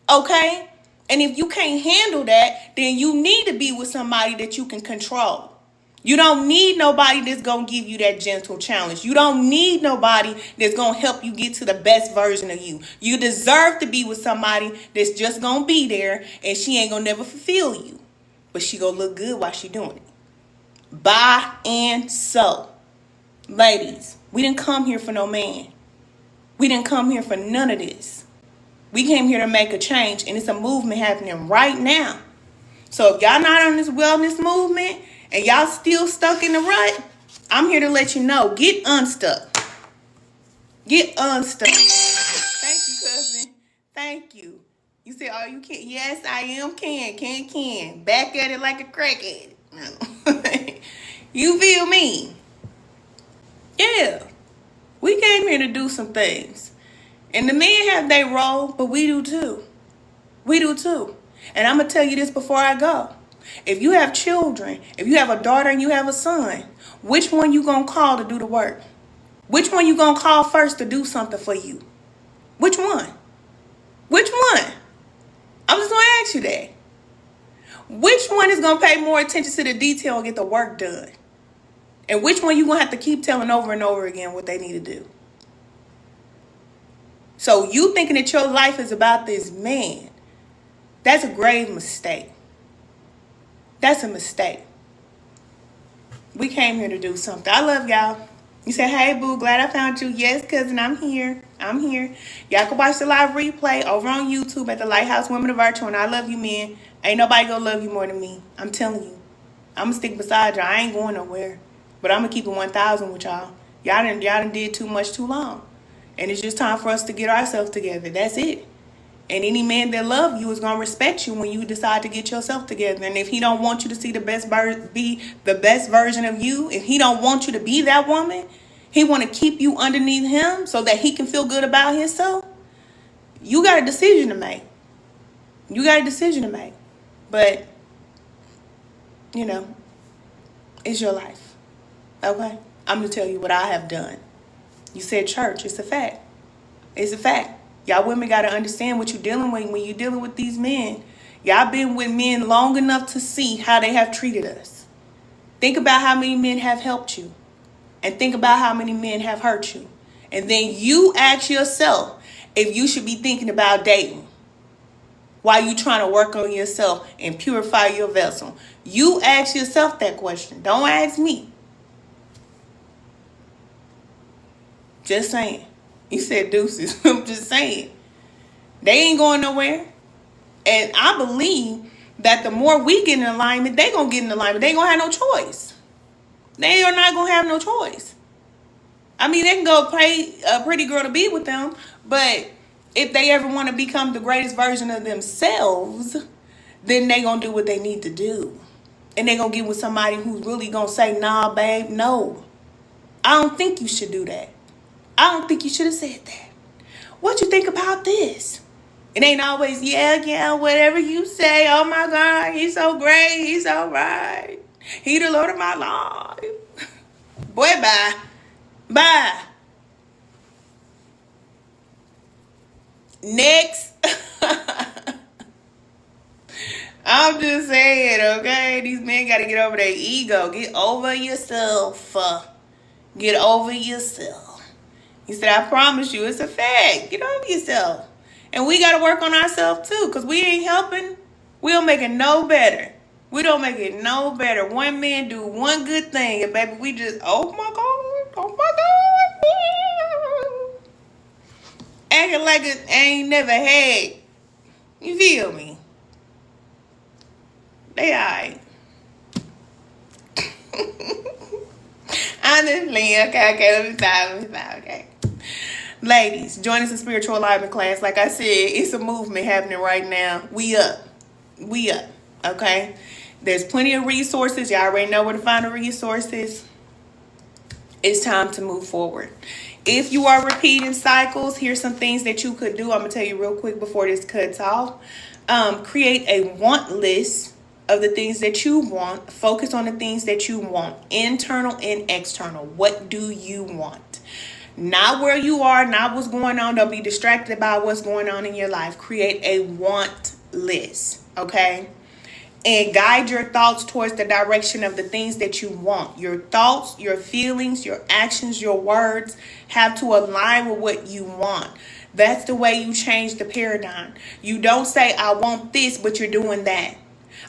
Okay? And if you can't handle that, then you need to be with somebody that you can control. You don't need nobody that's going to give you that gentle challenge. You don't need nobody that's going to help you get to the best version of you. You deserve to be with somebody that's just going to be there and she ain't going to never fulfill you. But she going to look good while she doing it. Buy and sew. Ladies, we didn't come here for no man. We didn't come here for none of this. We came here to make a change, and it's a movement happening right now. So if y'all not on this wellness movement and y'all still stuck in the rut, I'm here to let you know, get unstuck. Get unstuck. Thank you, cousin. Thank you. You said, oh, you can't. Yes, I am can. Back at it like a crackhead. No. You feel me? Yeah. We came here to do some things. And the men have their role, but we do too. We do too. And I'm going to tell you this before I go. If you have children, if you have a daughter and you have a son, which one you going to call to do the work? Which one you going to call first to do something for you? Which one? Which one? I'm just going to ask you that. Which one is going to pay more attention to the detail and get the work done? And which one you going to have to keep telling over and over again what they need to do? So you thinking that your life is about this man, that's a grave mistake. That's a mistake. We came here to do something. I love y'all. You said, hey, boo, glad I found you. Yes, cousin, I'm here. Y'all can watch the live replay over on YouTube at the Lighthouse Women of Virtue. And I love you, men. Ain't nobody gonna love you more than me. I'm telling you. I'm gonna stick beside y'all. I ain't going nowhere. But I'm gonna keep it 1,000 with y'all. Y'all done did too much too long. And it's just time for us to get ourselves together. That's it. And any man that loves you is going to respect you when you decide to get yourself together. And if he don't want you to see be the best version of you, if he don't want you to be that woman, he want to keep you underneath him so that he can feel good about himself. You got a decision to make. But, you know, it's your life. Okay? I'm going to tell you what I have done. You said church. It's a fact. It's a fact. Y'all women got to understand what you're dealing with when you're dealing with these men. Y'all been with men long enough to see how they have treated us. Think about how many men have helped you. And think about how many men have hurt you. And then you ask yourself if you should be thinking about dating while you trying to work on yourself and purify your vessel. You ask yourself that question. Don't ask me. Just saying. You said deuces. I'm just saying. They ain't going nowhere. And I believe that the more we get in alignment, they going to get in alignment. They ain't going to have no choice. They are not going to have no choice. I mean, they can go pay a pretty girl to be with them. But if they ever want to become the greatest version of themselves, then they going to do what they need to do. And they going to get with somebody who's really going to say, nah, babe, no. I don't think you should do that. I don't think you should have said that. What you think about this? It ain't always, yeah, whatever you say. Oh my God, he's so great. He's so right. He the Lord of my life. Boy, bye. Bye. Next. I'm just saying, okay? These men got to get over their ego. Get over yourself. Get over yourself. He said, I promise you, it's a fact. Get over yourself. And we got to work on ourselves too, because we ain't helping. We don't make it no better. We don't make it no better. One man do one good thing, and baby, we just, oh my God. Acting like it ain't never had. You feel me? They all right. Honestly, okay, let me stop, okay. Ladies, join us in spiritual alignment class. Like I said, it's a movement happening right now. We up, okay? There's plenty of resources. Y'all already know where to find the resources. It's time to move forward. If you are repeating cycles, here's some things that you could do. I'm going to tell you real quick before this cuts off. Create a want list of the things that you want. Focus on the things that you want, internal and external. What do you want? Not where you are, not what's going on. Don't be distracted by what's going on in your life. Create a want list, okay? And guide your thoughts towards the direction of the things that you want. Your thoughts, your feelings, your actions, your words have to align with what you want. That's the way you change the paradigm. You don't say, I want this, but you're doing that.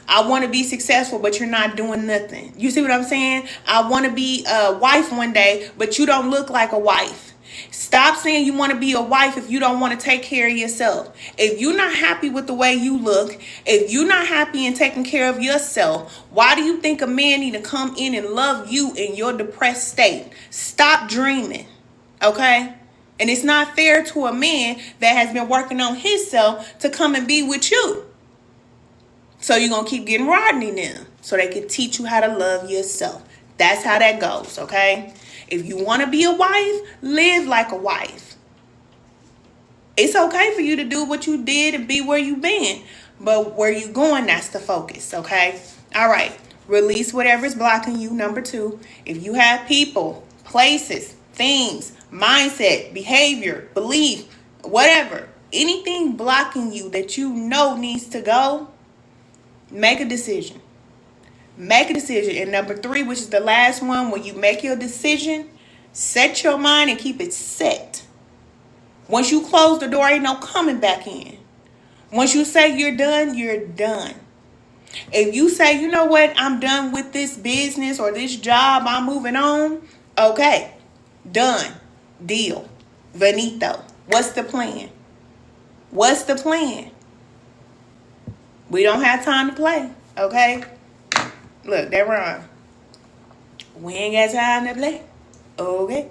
I want to be successful, but you're not doing nothing. You see what I'm saying? I want to be a wife one day, but you don't look like a wife. Stop saying you want to be a wife if you don't want to take care of yourself. If you're not happy with the way you look, if you're not happy in taking care of yourself, why do you think a man need to come in and love you in your depressed state? Stop dreaming, okay? And it's not fair to a man that has been working on himself to come and be with you. So you're going to keep getting Rodney now so they can teach you how to love yourself. That's how that goes, okay? If you want to be a wife, live like a wife. It's okay for you to do what you did and be where you've been. But where you going, that's the focus, okay? All right. Release whatever's blocking you. Number 2, if you have people, places, things, mindset, behavior, belief, whatever, anything blocking you that you know needs to go, make a decision. Make a decision. And number 3, which is the last one, when you make your decision, set your mind and keep it set. Once you close the door, ain't no coming back in. Once you say you're done, you're done. If you say, you know what, I'm done with this business or this job, I'm moving on, okay, done, deal, finito. What's the plan? What's the plan? We don't have time to play, okay? Look, that rhyme. We ain't got time to play. Okay.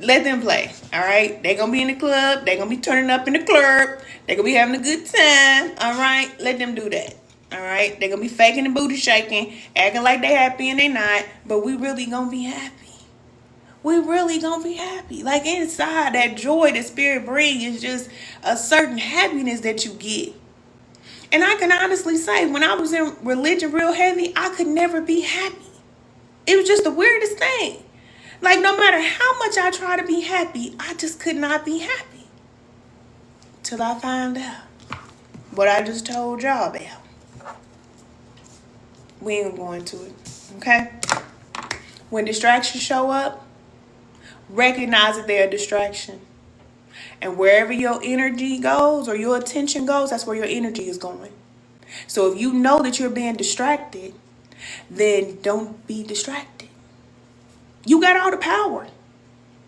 Let them play. All right. They're going to be in the club. They're going to be turning up in the club. They're going to be having a good time. All right. Let them do that. All right. They're going to be faking the booty shaking, acting like they happy and they not. But we really going to be happy. We really going to be happy. Like inside, that joy that Spirit brings is just a certain happiness that you get. And I can honestly say, when I was in religion real heavy, I could never be happy. It was just the weirdest thing. Like, no matter how much I try to be happy, I just could not be happy. Till I found out what I just told y'all about. We ain't going to it, okay? When distractions show up, recognize that they're a distraction. And wherever your energy goes or your attention goes, that's where your energy is going. So if you know that you're being distracted, then don't be distracted. You got all the power.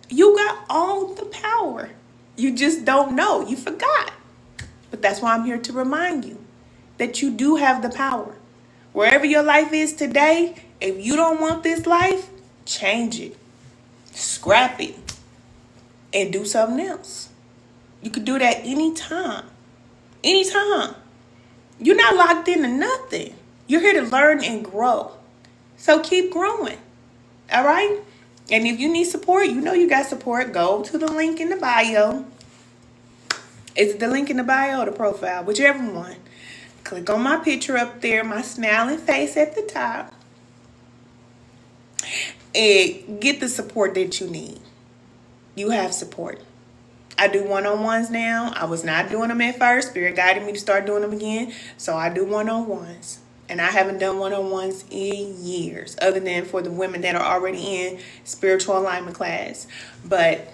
You got all the power. You just don't know. You forgot. But that's why I'm here to remind you that you do have the power. Wherever your life is today, if you don't want this life, change it. Scrap it. And do something else. You could do that anytime. Anytime. You're not locked into nothing. You're here to learn and grow. So keep growing. All right? And if you need support, you know you got support. Go to the link in the bio. Is it the link in the bio or the profile? Whichever one. Click on my picture up there, my smiling face at the top. And get the support that you need. You have support. I do one-on-ones now. I was not doing them at first. Spirit guided me to start doing them again. So I do one-on-ones. And I haven't done one-on-ones in years, other than for the women that are already in spiritual alignment class. But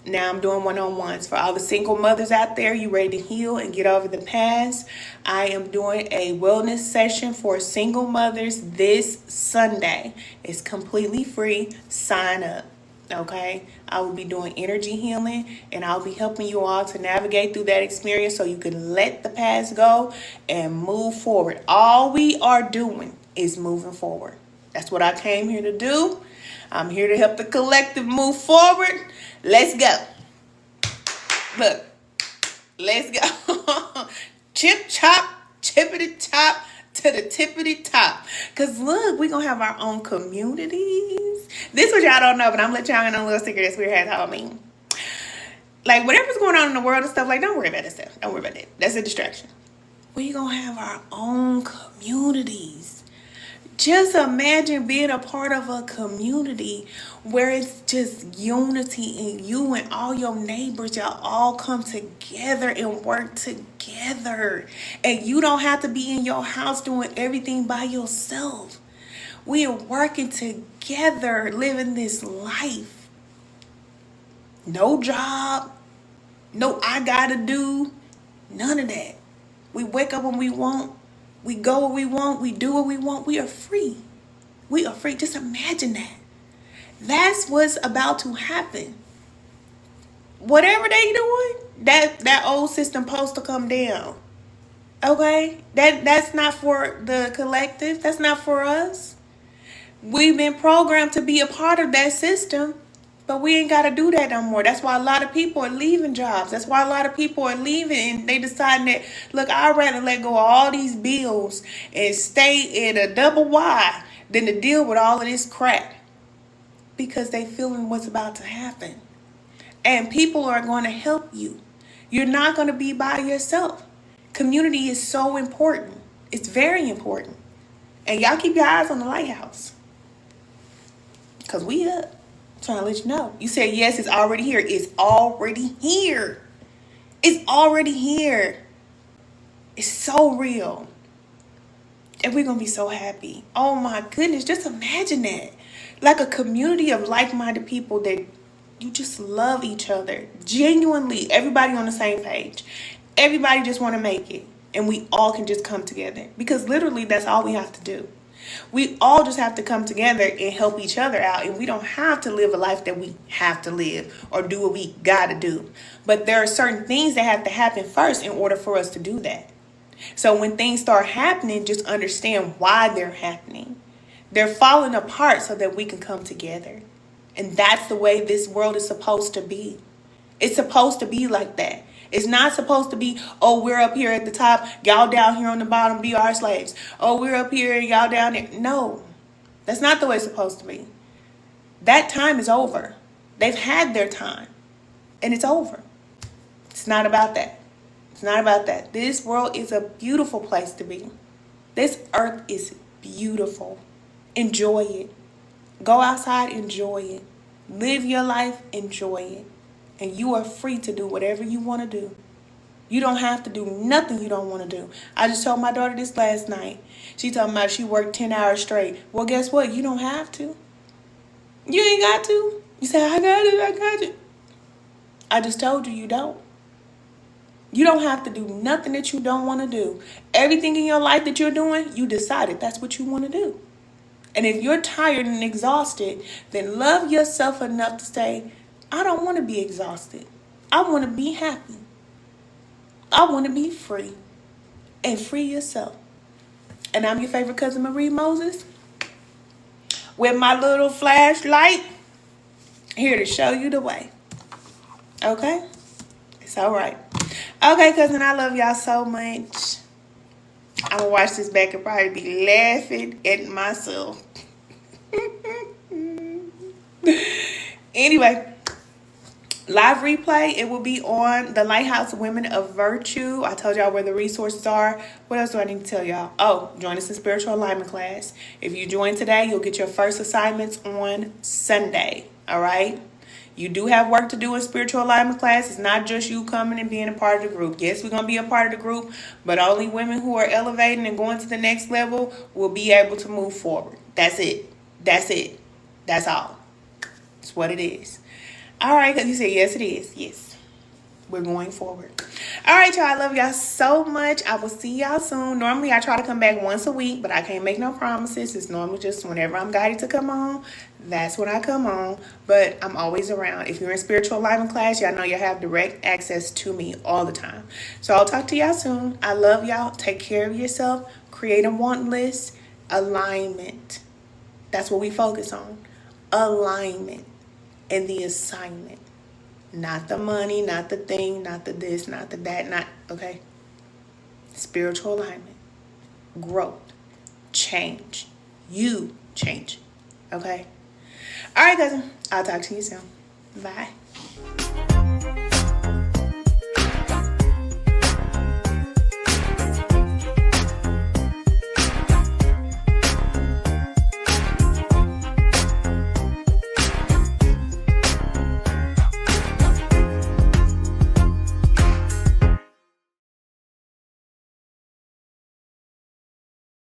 now I'm doing one-on-ones. For all the single mothers out there, you ready to heal and get over the past, I am doing a wellness session for single mothers this Sunday. It's completely free. Sign up. Okay, I will be doing energy healing, and I'll be helping you all to navigate through that experience so you can let the past go and move forward. All we are doing is moving forward. That's what I came here to do. I'm here to help the collective move forward. Let's go. Look, let's go. Chip, chop, chippity top to the tippity top. Because look, we're going to have our own communities. This what y'all don't know, but I'm going to let y'all in on a little secret that Spirit has told me. Like, whatever's going on in the world and stuff, like, don't worry about that stuff. Don't worry about that. That's a distraction. We're going to have our own communities. Just imagine being a part of a community where it's just unity and you and all your neighbors, y'all all come together and work together. And you don't have to be in your house doing everything by yourself. We are working together, living this life. No job, no I gotta do, none of that. We wake up when we want. We go where we want. We do what we want. We are free. We are free. Just imagine that. That's what's about to happen. Whatever they doing, that old system supposed to come down. Okay? That's not for the collective. That's not for us. We've been programmed to be a part of that system. But we ain't got to do that no more. That's why a lot of people are leaving jobs. That's why a lot of people are leaving and they deciding that, look, I'd rather let go of all these bills and stay in a double Y than to deal with all of this crap. Because they feeling what's about to happen. And people are going to help you. You're not going to be by yourself. Community is so important. It's very important. And y'all keep your eyes on the Lighthouse. Because we up. Trying to let you know. You said yes, it's already here. It's already here. It's already here. It's so real. And we're going to be so happy. Oh my goodness. Just imagine that. Like a community of like-minded people that you just love each other. Genuinely. Everybody on the same page. Everybody just want to make it. And we all can just come together. Because literally that's all we have to do. We all just have to come together and help each other out. And we don't have to live a life that we have to live or do what we got to do. But there are certain things that have to happen first in order for us to do that. So when things start happening, just understand why they're happening. They're falling apart so that we can come together. And that's the way this world is supposed to be. It's supposed to be like that. It's not supposed to be, oh, we're up here at the top, y'all down here on the bottom, be our slaves. Oh, we're up here, y'all down there. No, that's not the way it's supposed to be. That time is over. They've had their time, and it's over. It's not about that. It's not about that. This world is a beautiful place to be. This earth is beautiful. Enjoy it. Go outside, enjoy it. Live your life, enjoy it. And you are free to do whatever you want to do. You don't have to do nothing you don't want to do. I just told my daughter this last night. She told me she worked 10 hours straight. Well, guess what? You don't have to. You ain't got to. You say, I got it. I just told you you don't. You don't have to do nothing that you don't want to do. Everything in your life that you're doing, you decided that's what you want to do. And if you're tired and exhausted, then love yourself enough to say, I don't want to be exhausted. I want to be happy. I want to be free. And free yourself. And I'm your favorite cousin, Marie Moses. With my little flashlight. Here to show you the way. Okay? It's all right. Okay, cousin, I love y'all so much. I'm going to watch this back and probably be laughing at myself. Anyway. Live replay, it will be on the Lighthouse Women of Virtue. I told y'all where the resources are. What else do I need to tell y'all? Oh, join us in spiritual alignment class. If you join today, you'll get your first assignments on Sunday. All right? You do have work to do in spiritual alignment class. It's not just you coming and being a part of the group. Yes, we're going to be a part of the group, but only women who are elevating and going to the next level will be able to move forward. That's it. That's it. That's all. That's what it is. All right, because you said, yes, it is. Yes, we're going forward. All right, y'all. I love y'all so much. I will see y'all soon. Normally, I try to come back once a week, but I can't make no promises. It's normally just whenever I'm guided to come on, that's when I come on. But I'm always around. If you're in spiritual alignment class, y'all know you have direct access to me all the time. So I'll talk to y'all soon. I love y'all. Take care of yourself. Create a want list. Alignment. That's what we focus on. Alignment. And the assignment. Not the money, not the thing, not the this, not the that, not, okay? Spiritual alignment. Growth. Change. You change. Okay? All right, cousin. I'll talk to you soon. Bye.